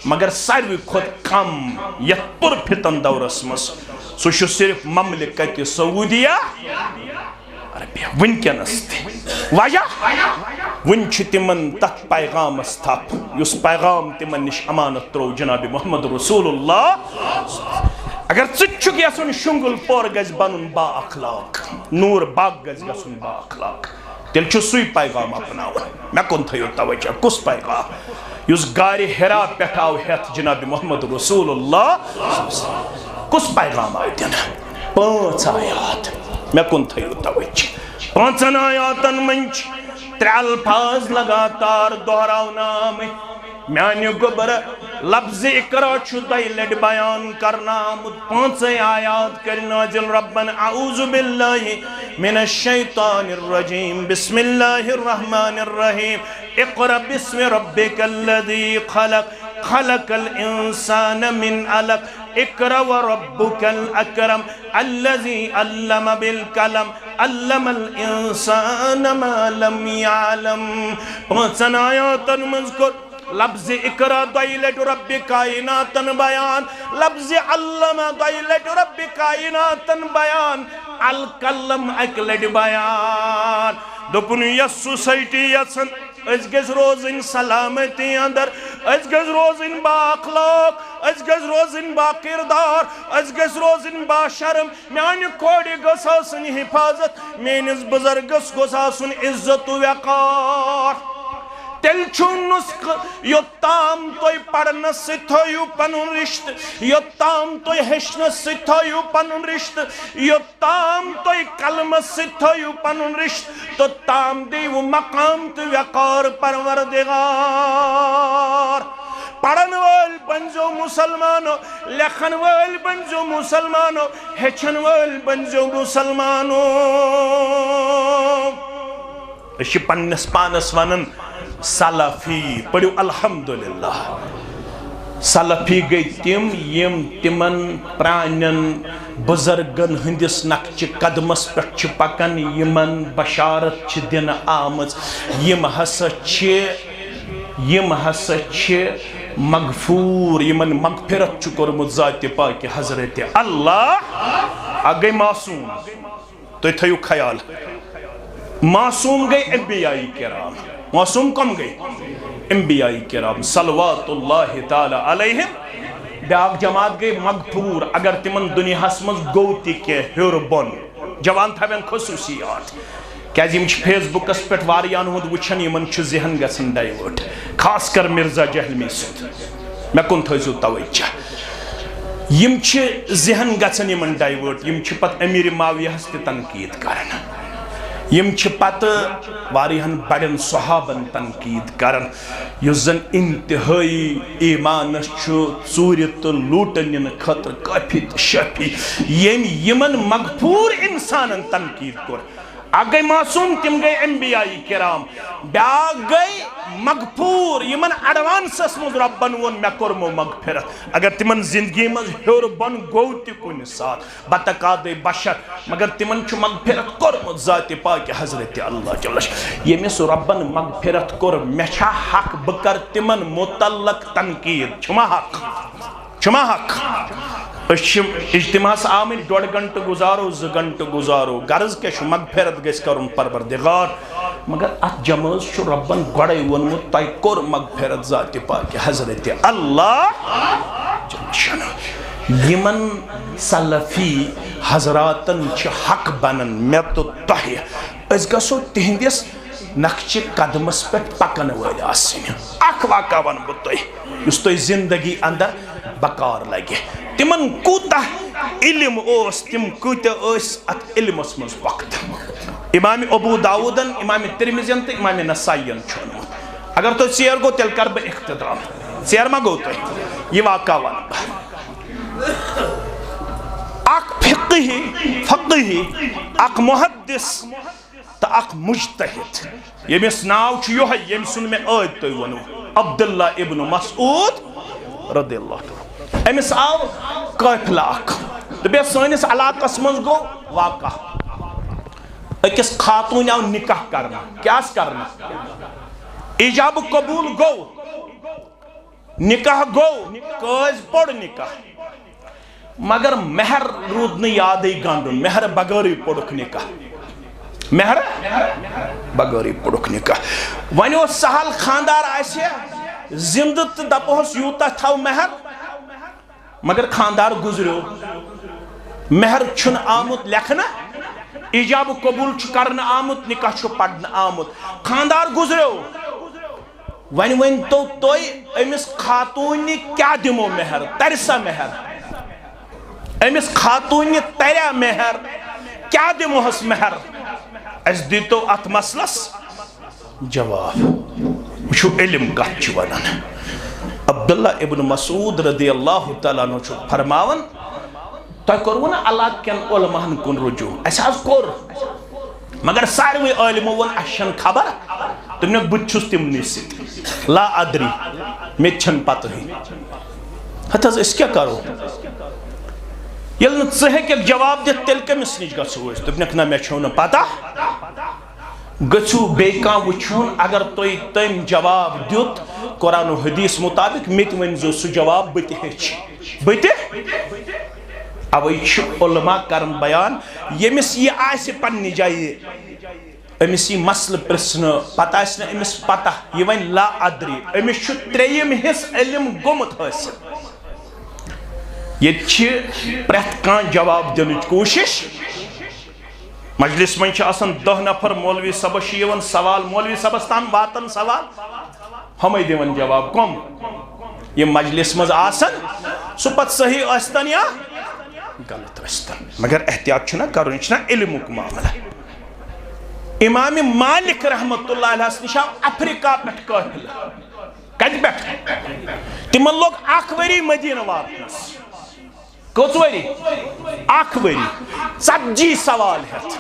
مگر ساروی خود کم یت پر پھتن دورس مس سو چھ صرف مملکت سعودیہ عربیہ ونکنس تھی وجہ ون چھ تمن تت پیغام استھاپ یس پیغام تمن نش امانت ترو جناب محمد رسول اللہ اگر چک یسن شنگل پور گز بنن با اخلاق نور باغ گز گسن با اخلاق تیل چھ سوی پیغام اپناون میں کن تھیو توجہ کس پیغام یس گاری ہرا پٹھاو ہتھ جناب محمد رسول اللہ کس پیغام آئی دن 5 آیات میں کن تھیو توجہ 5 آیاتن منچ 3 الفاظ لگاتار دہراونا میں میانی گبر لفظ اقرا چھو دائلٹ بیان کرنا 5 آیات کرنا جل ربنا اعوذ باللہ من الشیطان الرجیم بسم اللہ الرحمن الرحیم اقرا بسم ربک الذی خلق خلق الانسان من علق اقرا وربک الاکرم الذی علم بالقلم علم الانسان ما لم يعلم 5 آیاتن مذکر لفظ اقرا دائلٹ رب کائناتن بیان لفظ علم دائلٹ رب کائناتن بیان القلم اکلٹ بیان دپن یس سوسائٹی یسن اس گز روزن سلامتی اندر اس گز روزن با اخلاق اس گز روزن با کردار اس گز روزن با شرم میانی کوڑی گس آسن حفاظت مینس بزرگس گس آسن عزت و وقار تیل چھون نسخ یوتام توی پڑھنس سے تھویو پنن رشت یوتام توی ہشنس سے تھویو پنن رشت یوتام توی کلمس سے تھویو پنن رشت تو تام دیو مقام تو وقار پروردگار پڑھن وال بنجو مسلمانو لکھن وال بنجو مسلمانو ہچن وال بنجو مسلمانو اسی پنس پانس ونن سلفی پڑھو الحمدللہ سلفی گئی تم یم تمن پرانن بزرگن ہندس نقچ قدمس پہ پکن یمن بشارت چھ دن آمد یم ہسا مغفور یمن مغفرت چھ کورمت ذات پاک حضرت اللہ اگئی معصوم تو تھیو خیال معصوم گئی انبیاء کرام معصوم کم گئی انبیاء کرام صلوات اللہ تعالی علیہم بیاق جماعت گئی مغفور اگر تمن دنیا ہسمز گوتی کے ہر بن جوان تھاوین خصوصیات کیاز یم چھ فیس بکس پہ واریان ہند وچھن یمن چھ ذہن گژھن ڈائیورٹ خاص کر مرزا جہلمی سُند مے کن تھٲیزو توجہ یم چھ ذہن گژھن یمن ڈائیورٹ یم چھ پت امیر معاویہس تہ تنقید کرن یم چھ پت واریہن بڑن صحابن تنقید کرن یس زن انتہائی ایمانس چھ ژوٗرِ تہ لوٗٹن نِنہٕ خٲطرٕ کٲفی تہ شٲفی یمن مغفور انسانن تنقید کور اکھ گئی معصوم تم گئی انبیاء کرام بیاکھ گئی مغفور یمن ایڈوانسس مز ربن وون مے کورمو مغفرت اگر تمن زندگی مز ہیور بن گو تہ کن سات بتقاضے بشر مگر تمن چھ مغفرت کورمت ذات پاک حضرت اللہ جل یمس ربن مغفرت کور مے چھا حق بہ کر تمن متعلق تنقید چھما حق اجتماع آمد 1.5 گھنٹہ گزارو 2 گھنٹہ گزارو غرض کیا مغفرت گژھِ کرن پروردگار مگر ات جماعت چھ ربن گۄڈے وونمت تۄہہِ کوٚر مغفرت ذات پاک حضرت اللہ یمن سلفی حضراتن چھ حق بنن مے تو تۄہہِ أسۍ گژھو تہندس نقشِ قدمس پہ پکن ول آسن اکھ واقعہ ون بہ تۄہہِ یُس تۄہہِ زندگی اندر بکار لگہ تمن کوتہ علم اوس تم کۭتیاہ ٲسۍ ات علمس مز وقت امام ابو داودن امام ترمذین تہ امام نسائین چھُ اوٚنمُت اگر تۄہہِ ژیر گوٚو تیٚلہِ کر بہٕ اختتام ژیر ما گوٚو تۄہہِ یہ واقعہ ون بہٕ اکھ فقیہ اکھ محدث تہ اکھ مجتہد یمس ناو چھُ یہوے ییٚمہِ سُنٛد مےٚ ٲدۍ تۄہہِ ووٚنوُ عبداللہ ابن مسعود رضی اللہ عنہ امس آو قافلہ اکھ تو بیٚیہِ سٲنِس علاقس منٛز گوٚو واقعہ أکِس خاتوٗنہِ آو نکاح کرنہٕ کیٛاہ کرنہٕ ایجاب قبوٗل گوٚو نکاح گوٚو کٲنٛسہِ پوٚر نکاح مگر مہر روٗد نہٕ یادٕے گنٛڈُن مہر بغٲرٕے پوٚرُکھ نکاح مہر بغٲرٕے پوٚرُکھ نکاح وۄنۍ اوس سہل خاندار آسہِ زندٕ تہٕ دپہوس یوٗتاہ تھاو مہر مگر خاندار گزریو مہر چھُنہٕ آمُت لیکھنہٕ ایجاب قبول چھُ کرنہٕ آمُت نکاح چھُ پرنہٕ آمُت خاندار گزریو وۄنۍ ؤنۍتو تُہۍ أمِس خاتوٗنہِ کیٛاہ دِمو مہر ترِ سا مہر أمِس خاتوٗنہِ تریا مہر کیٛاہ دِموہس مہر اَسہِ دیٖتو اتھ مسلس جواب وٕچھو علم کتھ چھُ ونان عبداللہ ابن مسعود رضی اللہ تعالیٰ عنہ چھُ فرماون تۄہہِ کوٚروُ نہ علاقہٕ کٮ۪ن علماہن کُن رجوع اَسہِ حظ کوٚر مگر ساروٕے عٲلمو ووٚن اَسہِ چھَنہٕ خبر دوٚپنکھ بہٕ تہِ چھُس تِمنٕے سۭتۍ لا ادری مےٚ تہِ چھَنہٕ پتہٕے ہتہٕ حظ أسۍ کیٛاہ کرو ییٚلہِ نہٕ ژٕ ہیٚککھ جواب دِتھ تیٚلہِ کٔمِس نِش گژھو أسۍ دوٚپنکھ نہ مےٚ چھو نہٕ پتہ گژھو بیٚیہِ کانٛہہ وٕچھُن اگر تُہۍ تٔمۍ جواب دیُت قرآن و حدیث مطابق مےٚ تہِ ؤنۍزیو سُہ جواب بہٕ تہِ ہیٚچھِ بہٕ تہِ اوے چھُ علما کران بیان ییٚمِس یہِ آسہِ پننہِ جایہِ أمِس یی مسلہٕ پرژھنہٕ پتہٕ آسہِ نہٕ أمِس پتہ یہِ وَنہِ لا ادری أمِس چھُ 3یِم حِصہٕ علم گوٚمُت حٲصِل ییٚتہِ چھِ پرٛٮ۪تھ کانٛہہ جواب دِنٕچ کوٗشش مجلس من چھِ آسان 10 نفر مولوی صبس چھِ یِوان سوال مولوی صبس تام واتان سوال ہمے دِوان جواب کم یِم مجلس منٛز آسان سُہ پتہٕ صحیح ٲسۍتن یا غلط ٲسۍتن مگر احتیاط چھُنہ کرُن یہِ چھُنہ علمُک معاملہ امام مالک رحمت اللہ علیہس نِش آو افریقہ پٮ۪ٹھ قٲفلہٕ کتہِ پٮ۪ٹھ تِمن لوگ 1 ؤری مدیٖنہ واتنس کٔژ ؤری 1 ؤری 40 سوال ہٮ۪تھ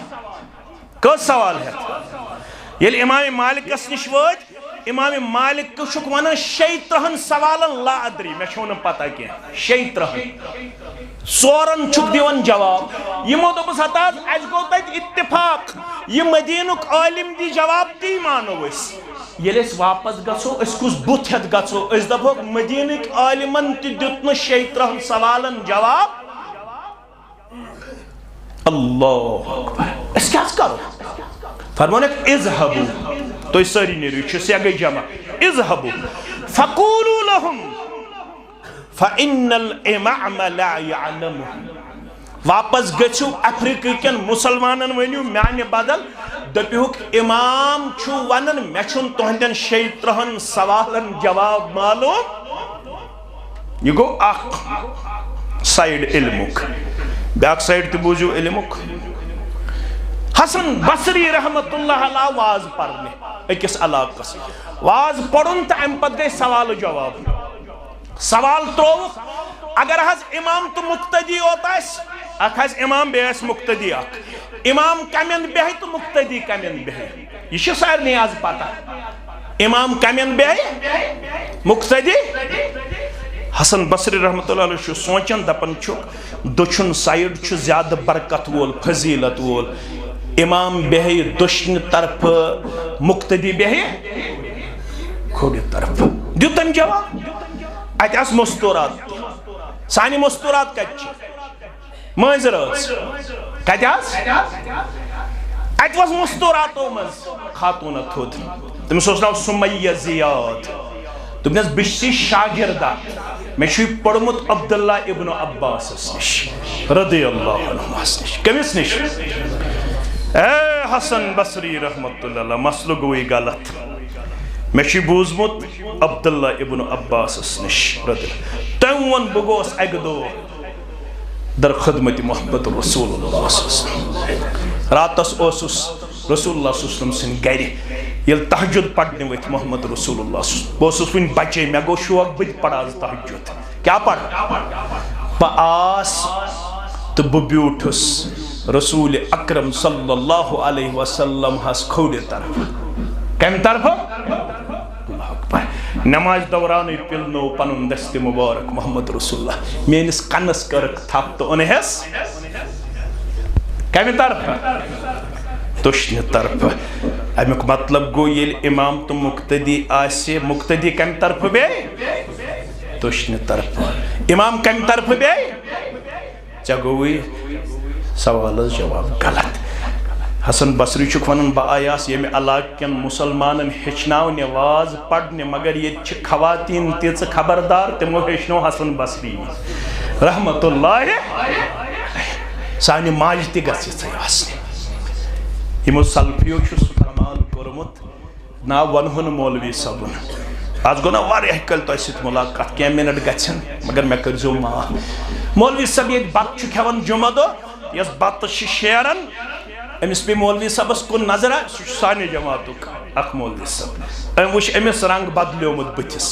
کٔژ سوال ہٮ۪تھ ییٚلہِ امام مالکس نِش وٲتۍ امام مالک چھُکھ ونان 36 سوالن لا ادری مےٚ چھو نہٕ پتہ کینٛہہ 36 ژورن چھُکھ دِوان جواب یِمو دوٚپُس ہتا حظ اَسہِ گوٚو تتہِ اتفاق یہِ مدیٖنُک عٲلِم دی جواب تی مانو أسۍ ییٚلہِ أسۍ واپس گژھو أسۍ کُس بُتھ ہٮ۪تھ گژھو أسۍ دپہوکھ مدیٖنٕکۍ عٲلِمن تہِ دیُت نہٕ 36 سوالن جواب اللہ اکبر أسۍ کیٛاہ حظ کرو فرمونکھ اذهبوا تُہۍ سٲری نیٖرِو یہِ چھُ سیٚہ گٔے جمع اذهبوا فقولوا لهم فإن الإمام لا يعلم واپس گژھو افریقہ کن مسلمانن ونیو میانہ بدل دپیوک امام چھو ونن مے چھن تہندین 36 سوالن جواب معلوم. یہ گو اخ سائیڈ علمک. بیاکھ سائیڈ تہ بوزیو علمک. حسن بصری رحمت اللہ علیہ واز پرنے اکس علاقس واز پڑھن تہ ام پتہ گئی سوال جواب. سوال تروک اگر حض امام تو مقتدی ہوتا ہے اکھ حض امام بیس مقتدی اکھ امام کمین بہی تو مقتدی کمین بہی. یہ سارے آز پتہ امام کمین بہی مقتدی. حسن بصری رحمت اللہ علیہ سوچن دپن چھک دچھن سائیڈ چھ زیادہ برکت وول فضیلت وول. امام بہی دشن طرف مقتدی بہی کھوڑی طرف. دیتن جواب ات آس مستورات سانی مستورات کت مز رس کت ات واس مستوراتو مز خاتون تھود تمس ناو سمیہ زیاد. دپنس بچ شاگردہ مے چھ پڑھمت عبداللہ ابن عباس نش رضی اللہ عنہ نش. کمس نش؟ اے حسن بصری رحمت اللہ علیہ مسئلہ گوئی غلط. میں چھ بوزمت عبداللہ ابن عباس نش رضی اللہ. تم ون بگوس اگ دو در خدمت محمد رسول اللہ صلی اللہ علیہ وسلم. راتس اوسس رسول اللہ صلی اللہ علیہ وسلم سن گری یل تہجد پڑھنے ویت محمد رسول اللہ صلی اللہ علیہ وسلم. بوسس ون بچے میں گو شوق بت پڑھ آز تہجد. کیا پڑھ؟ با آس تو بیوٹھس رسول اکرم صلی اللہ علیہ وسلم ہس کھوڑی طرف. کم طرف؟ اللہ اکبر. نماز دوران پلنو پنن دست مبارک محمد رسول اللہ مینس کنس کرک تھپ تو انہس کم طرف؟ دشن طرف. امیک مطلب گو یل امام تو مقتدی آسی مقتدی کم طرف بے دشن طرف. امام کم طرف بے چگوئی سوال جواب غلط. حسن بصری چھ ونان با آیاس یم علاقہ کن مسلمانن ہچناو نواز پڑھنے مگر یہ چھ خواتین تیز خبردار تمو ہچنو حسن بصری رحمت اللہ. سانی ماج تی گسی سیاسنی یمو سلفیو چھ سکمال کرمت نا ونہن مولوی صبن. آج گو نا واریاہ کل تو ایسیت ملاقات کیا منٹ گچھن مگر میں کرزو ماہ. مولوی صاحب یہ بات چھ کھیون جمعہ دو یس بات شیرن امس پہ مولوی صاحبس کن نظر سانی جماعتک اخ مولوی صاحب ام وش امس رنگ بدلیومت بتس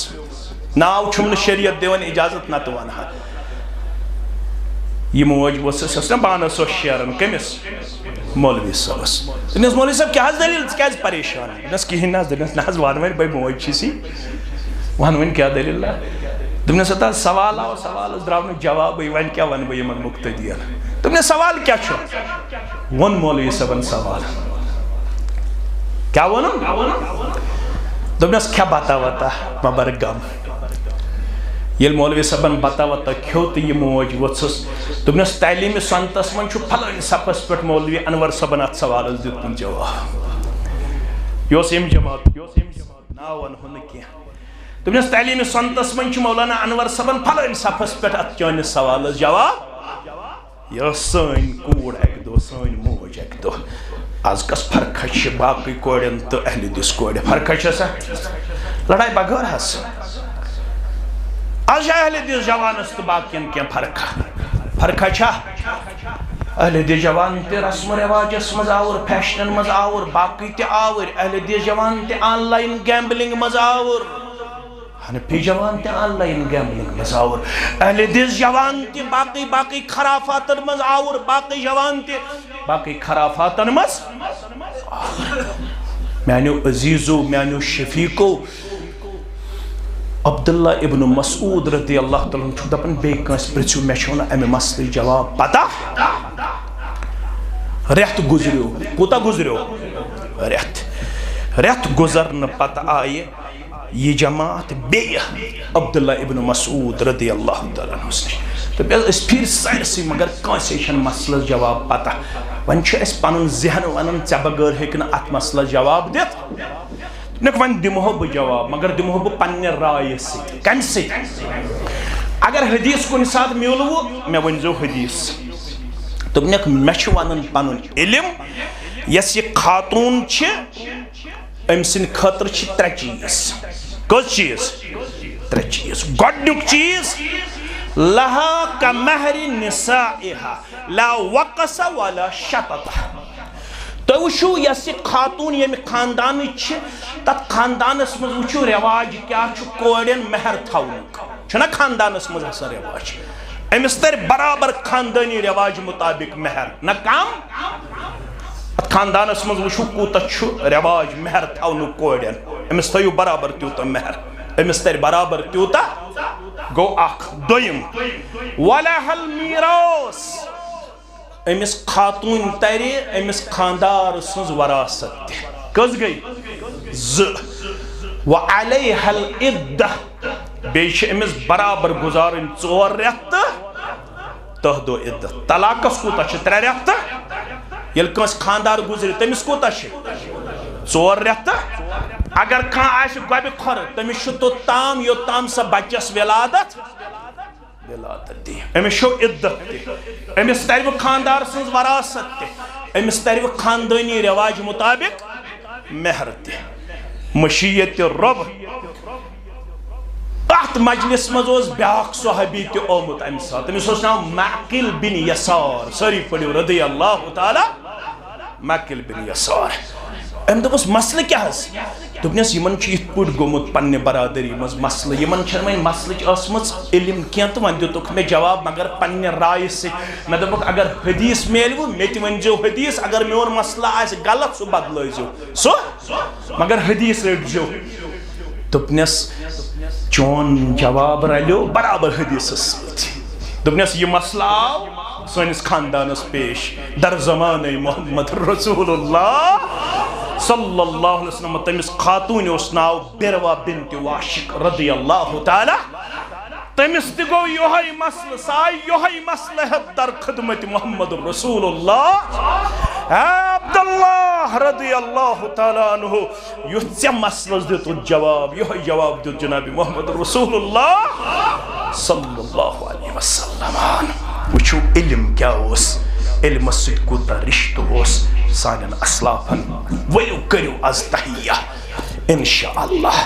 ناو چھمن شریعت دیون اجازت نہ تو ونہا. یہ موج وسس نا بانس شیرن کمس مولوی صاحبس. دنس مولوی صاحب کیا دلیل کیا پریشان دنس کہین نہ دنس نہ وان بھائی موج چھی ون کیا دلیل دنس تا سوال آو سوال دراو جواب ون کیا ون بہ یمن مقتدیان. تم نے سوال کیا چھو ون مولوی صاحبن سوال کیا ونم دنس کیا باتا وتا مبر غم. یل مولوی صاحبن باتا وتا کھیو تو یہ موج وسس دنس تعلیم سنتس من چھو پھلن صفس پٹ مولوی انور صاحبن ات سوال دیتن جواب یوس یم جماعت نا ون ہن کی. دنس تعلیم سنتس من چھو مولانا انور صاحبن پھلن صفس پٹ ات چون سوال جواب. یہ سن کوڑ ایک دو سن موج ایک دو. آز کس فرق ہے باقی کوڑن تو اہل دس کوڑ فرق ہے سا لڑائی بغیر ہس. آج اہل دس جوانس تو باقین کیا فرق ہے اہل دس جوان تے رسم و رواجس مز آور فیشنن مز آور باقی تے آور. اہل دس جوان تے آن لائن گیمبلنگ مز آور حنفی جوان تے آن لائن گیمبلنگ مز آور. اہل دس جوان تے باقی خرافاتن مز آور باقی جوان تے باقی خرافاتن مز آور. میانیو عزیزو میانیو شفیقو عبداللہ ابن مسعود رضی اللہ تعالیٰ چھو دپن بے کنس پرچو میں چھونا امی مسئلہ جواب پتا ریت گزریو کوتا گزریو ریت گزرن پتہ آئے یہ جماعت بے عبداللہ ابن مسعود رضی اللہ تعالیٰ تو اس پھر سائرسی مگر کانسیشن مسئلہ جواب پتہ ون چھو اس پانن ذہن ونن چبگر ہکن ات مسئلہ جواب دیت نک ون دمہو بہ جواب مگر دمہو بہ پنہ رائے سی کم سی. اگر حدیث کن ساتھ میولو میں ونزو حدیث دوٚپنَکھ مےٚ چھُ وَنُن پَنُن علم یۄس یہِ خاتوٗن چھِ أمۍ سٕنٛدِ خٲطرٕ چھِ ترٛےٚ چیٖز کٔژ چیٖز ترٛےٚ چیٖز گۄڈنیُک چیٖز لہا کمہر نسائها لا وقص ولا شطط تُہۍ وٕچھِو یۄس یہِ خاتوٗن ییٚمہِ خاندانٕچ چھِ تَتھ خاندانَس منٛز وٕچھِو رٮ۪واج کیٛاہ چھُ کورٮ۪ن مہر تھاونُک چھُنہ خاندانَس منٛز آسان رٮ۪واج أمِس تَرِ برابر خاندٲنی رٮ۪واج مُطابق مہر نہ کم اَتھ خاندانَس منٛز وٕچھِو کوٗتاہ چھُ رٮ۪واج مہر تھاونُک کورٮ۪ن أمِس تھٲیِو برابر تیوٗتاہ مہر أمِس تَرِ برابر تیوٗتاہ گوٚو اکھ دوٚیِم وَلَہَل میٖراث أمِس خاتوٗن تَرِ أمِس خاندار سٕنٛز وراثت تہِ کٔژ گٔے زٕ وَعَلَيْهَا الْعِدَّةُ بیٚیہِ چھِ أمِس برابر گُزارٕنۍ 4 رٮ۪تھ تہٕ 10 دۄہ عِدت طلاقس کوٗتاہ چھِ 3 رٮ۪تھ ییٚلہِ کٲنٛسہِ خاندار گُزرِ تٔمِس کوٗتاہ چھِ 4 رٮ۪تھ اگر کانٛہہ آسہِ گۄبہِ کھۄرٕ تٔمِس چھُ توٚتام یوٚتام سۄ بچس ولادت دی أمِس چھُ عِدت تہِ أمِس ترِ خاندار سٕنٛز وراثت تہِ أمِس ترِ خاندٲنی رٮ۪واج مُطابق مہر تہِ مشیت رۄب اتھ مجلس منٛز اوس بیٛاکھ صحابی تہِ آمُت امہِ ساتہٕ تٔمِس اوس ناو معقل بن یسار سٲری پٔرِو رضی اللہ تعالیٰ معقل بن یسار أمۍ دوٚپُس مسلہٕ کیٛاہ حظ دوٚپنَس یِمن چھُ یِتھ پٲٹھۍ گوٚمُت پننہِ برادری منٛز مسلہٕ یِمن چھنہٕ وۄنۍ مسلٕچ ٲسمٕژ علم کینٛہہ تہٕ وۄنۍ دِتُکھ مےٚ جواب مگر پننہِ رایہِ سۭتۍ مےٚ دوٚپُکھ اگر حدیث میلوٕ مےٚ تہِ ؤنۍزیو حدیث اگر میون مسلہٕ آسہِ غلط سُہ بدلٲیزیو سُہ مگر حدیث رٔٹزیو دوٚپنَس چون جواب رلیو برابر حدیثس سۭتۍ دوٚپنَس یہِ مسلہٕ آو سٲنِس خاندانس پیش در زمانَے محمد رسول اللہ صلی اللہ علیہ وسلم تٔمِس خاتوٗنہِ اوس ناو بِروا بنت واشق رضی اللہ تعالیٰ تٔمِس تہِ گوٚو یِہوٚے مسلہٕ سۄ آیہِ یِہوٚے مسلہٕ ہٮ۪تھ در خدمت محمد رسول اللہ عبداللہ رضی اللہ تعالیٰ عنہ یُتھ ژےٚ مسلس دِتُتھ جواب یِہوٚے جواب دیُت جناب محمد رسول اللہ صلی اللہ علیہ وسلم وٕچھِو علم کیٛاہ اوس علمس سۭتۍ کوٗتاہ رِشتہٕ اوس سانٮ۪ن اسلافن ؤلِو کٔرِو آز تحیہ انشاء اللہ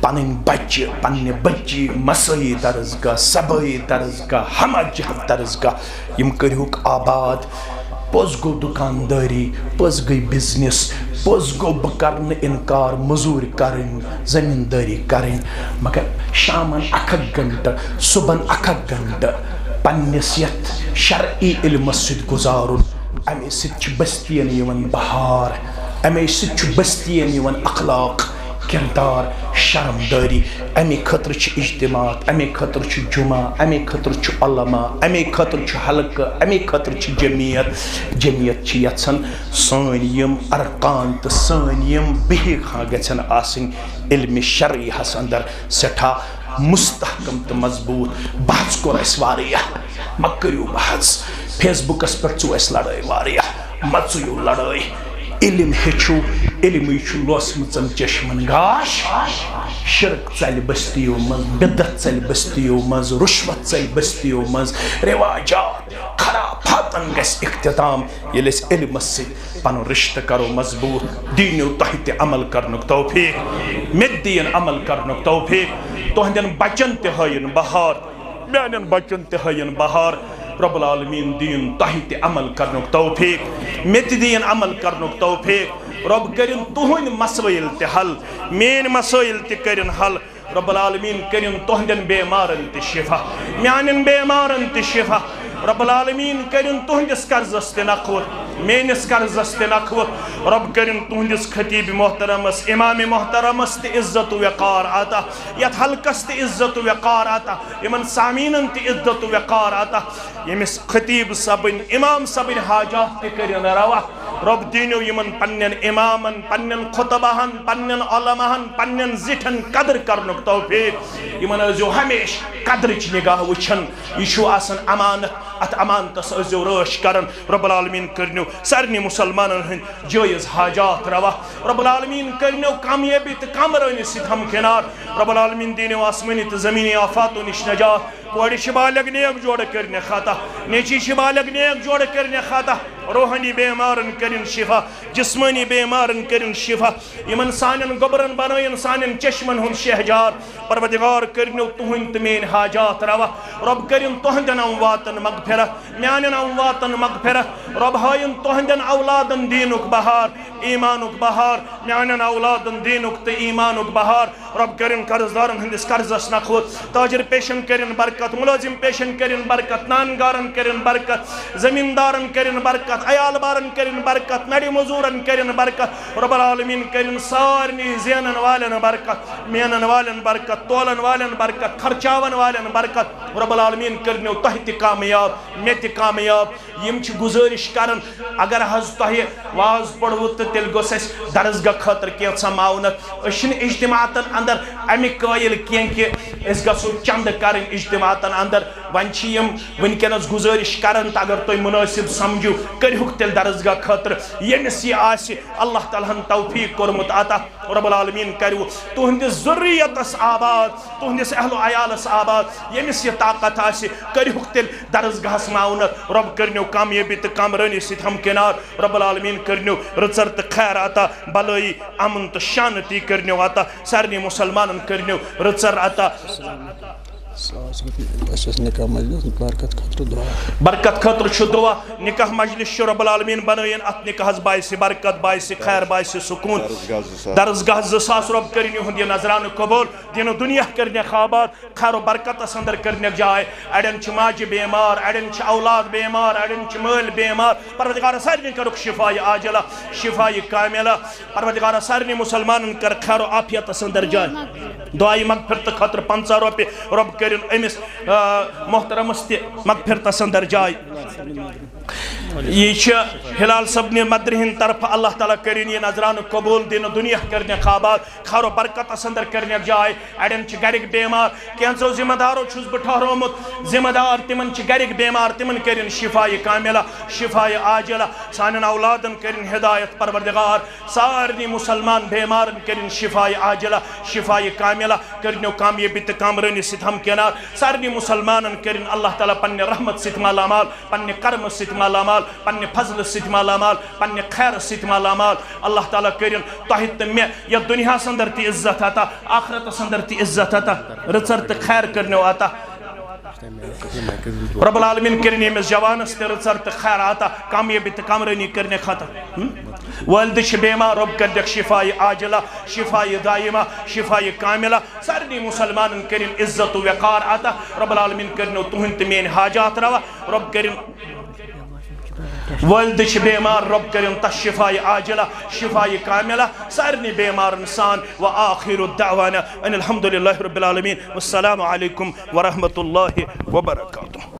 پنٕنۍ بچہِ پننہِ بچی مسٲیی درسگاہ صبٲیی درسگاہ ہمہ جہت درسگاہ یِم کٔرۍہوکھ آباد پوٚز گوٚو دُکاندٲری پوٚز گٔے بِزنِس پوٚز گوٚو بہٕ کرٕ نہٕ اِنکار مٔزوٗرۍ کرٕنۍ زٔمیٖندٲری کرٕنۍ مگر شامن 1 گنٹہٕ صُبحن 1 گنٹہٕ پننِس یتھ شرعی علمس سۭتۍ گُزارُن امے سۭتۍ چھِ بستین یِوان بہار امے سۭتۍ چھُ بستین یِوان اخلاق کردار شرمدٲری امے خٲطرٕ چھِ اجتماعات امے خٲطرٕ چھُ جمعہ امے خٲطرٕ چھُ علما امے خٲطرٕ چھُ حلقہٕ امے خٲطرٕ چھِ جمعیت چھِ یژھان سٲنۍ یِم ارکان تہٕ سٲنۍ یِم بِہِکھ گژھن آسٕنۍ علمِ شرعیَس اندر سٮ۪ٹھاہ مستحکم تہٕ مضبوٗط بحث کوٚر اَسہِ واریاہ مہ کٔرِو بحث فیس بُکس پٮ۪ٹھ ژٕ اَسہِ لڑٲے واریاہ مہ ژٕیِو لڑٲے علم ہیٚچھِو علمٕے چھُ لوسمٕژن چشمن گاش شرک ژلہِ بستیو منٛز بدعت ژلہِ بستیو منٛز رُشوت ژلہِ بستیو منٛز رٮ۪واجات خرافاتن گژھِ اختتام ییٚلہِ أسۍ علمس سۭتۍ پنُن رشتہٕ کرو مضبوٗط دیٖنِو تۄہہِ تہِ عمل کرنُک توفیٖق مےٚ تہِ دِیِن عمل کرنُک توفیٖق تُہنٛدٮ۪ن بچن تہِ ہٲیِن بہار میانٮ۪ن بچن تہِ ہٲیِن بہار رب العالمیٖن دِیِن تۄہہِ تہِ عمل کرنُک توفیٖق مےٚ تہِ دِیِن عمل کرنُک توفیٖق رۄب کٔرِن تُہنٛدۍ مسٲیِل تہِ حل میٲنۍ مسٲیِل تہِ کٔرِن حل رب العالمیٖن کٔرِن تُہنٛدٮ۪ن بٮ۪مارن تہِ شفا میانٮ۪ن بٮ۪مارن تہِ شفا رب العالمیٖن کٔرِن تُہنٛدِس قرضس تہِ نکھوت میٲنِس قرضس تہِ نکھوت رب کٔرِن تُہنٛدِس خطیٖب محترمس امام محترمس تہِ عزت و وقار عطا یتھ حلقس تہِ عزت و وقار عطا یِمن سامیٖنن تہِ عزت و وقار عطا ییٚمِس خطیٖب صٲبٕنۍ امام صٲبٕنۍ حاجات تہِ کٔرِن روا رب دیٖنِو یِمن پننٮ۪ن امامن پننٮ۪ن خطباہن پننٮ۪ن علماہن پننٮ۪ن زِٹھٮ۪ن قدر کرنُک توفیٖق یِمن ٲسۍزیو ہمیشہِ قدرٕچ نگاہ وٕچھان یہِ چھُ آسان امانت اتھ امانتس ٲسۍزیو رٲچھ کران رب العالمیٖن کٔرنو سارنٕے مُسلمانن ہٕنٛدۍ جٲیز حاجات روا رب العالمیٖن کٔرنو کامیٲبی تہٕ کامرٲنی سۭتۍ ہمکنار رب العالمیٖن دیٖنِو آسمٲنی تہٕ زمیٖنی آفاتو نِش نجات کوڑی شبالک نیک جوڑ کرنے خطا نیچی شبالک نیک جوڑ کرنے خطا روحانی بیمارن کرن شفا جسمانی بیمارن کرن شفا یمن سانن گبرن بنائن سانن چشمن ہن شہجار پروردگار کرنو تہند تمین حاجات روا رب کرن تہندن امواتن مغفرت میانن امواتن مغفرت رب ہائن تہندن اولادن دینک بہار ایمانک بہار میانن اولادن دینک تے ایمانک بہار رب کرن قرضدارن ہندس قرضس نخوت تاجر پیشن کرن برکت ملازم پیشن کرن برکت نانگارن کرن برکت زمیندارن کرن برکت عیال بارن کرن برکت نڑی مزورن کرن برکت رب العالمین کرن سارنی زینن والن برکت مینن والن برکت تولن والن برکت خرچاون والن برکت رب العالمین کرنو تہ تہ کامیاب میں تہ کامیاب یم چھ گزارش کرن اگر حض تہ واز پڑھو تو تیل گوس اس درسگاہ خاطر کینژھا معاونت اشن اجتماعاتن اندر امیک قائل کین کہ اس گژھو چند کرن اجتماعاتن اندر ون چھ یم ونکینس گزارش کرن تو اگر تُہۍ مناسب سمجھو کرہُک تیل درسگاہ خاطر ییٚمِس یہ آسہِ اللہ تعالیٰ ہن توفیق کوٚرمُت عطا رب العالمین کرو تہندس ذریتس آباد تہندس اہل و عیالس آباد ییٚمِس یہ طاقت آسہِ کرہُک تیل درسگاہس معاونت رب کرنو کامیابی تو کامرانی سۭتۍ ہمکنار رب العالمین کرنو رژر تو خیر عطا بلٲیی امن تو شانتی کرنو عطا سارنٕے مسلمانن کرنو رژر عطا نکاح مجلس برکت خطر دعا برکت خطر چھ دعا نکاح مجلس چھ رب العالمین بنائن ات نکاحس باعث برکت باعث خیر باعث سکون درسگاہ 2000 رب کرن یہند یہ نظران قبول دین دنیا کرنے خوابات خیر و برکت اندر کرنے جائے اڑن چھ ماجہ بیمار اڑن چھ اولاد بیمار اڑن چھ مال بیمار پروردگار سارنی کرک شفای عاجلہ شفای کاملہ پروردگار سارنی مسلمانن کر خیر و عافیت اندر جائے دعائی مغفرت خاطر 50 روپے رب کرن امس محترمس تہ مغفرت اندر جائے یہ ہلال صبن مدرہن طرف اللہ تعالیٰ کرن یہ نظران قبول دین دنیا کرنے خوابات خیر و برکت اندر کرنے جائے اڑن چھ گرک بیمار کینچو ذمہ دارو چھس بہ ٹھہرومت ذمہ دار تمن چھ گرک بیمار تمن کرن شفای کاملہ شفای عاجلہ سانن اولادن کرن ہدایت پروردگار سارنی مسلمان بیمارن کرن شفای عاجلہ شفای کاملہ کرنو کامیابی تو کامرانی سۭتۍ ہمکنار سارنی مسلمانن کرن اللہ تعالیٰ پنہ رحمت سۭتۍ مالا مال پنہ کرم سۭتۍ مالا مال پنہ فضل سۭتۍ مالا مال پنہ خیر سۭتۍ مالا مال اللہ تعالیٰ کرن تۄہہِ تہٕ مےٚ یتھ دنیاہس اندر تہِ عزت عطا آخرتس اندر تہِ عزت عطا رٕژر تہٕ خیر کرنو عطا رب العالمین کرن ییٚمِس جوانس تہِ رٕژر تہٕ خیر عطا کامیابی تہٕ کامرٲنی کرنہِ خٲطرٕ والدہ چھ بیمار رب کردک شفای عاجلہ شفای دائمہ شفای کاملہ سارنی مسلمانن کرن عزت و وقار عطا رب العالمین کرنو تہند تہ میٲنۍ حاجات روا رب کرن والدہ چھ بیمار رب کرن تس شفای عاجلہ شفای کاملہ سارنی بیمارن سان و آخر الدعوانا ان الحمدللہ رب العالمین والسلام علیکم ورحمۃ اللہ وبرکاتہ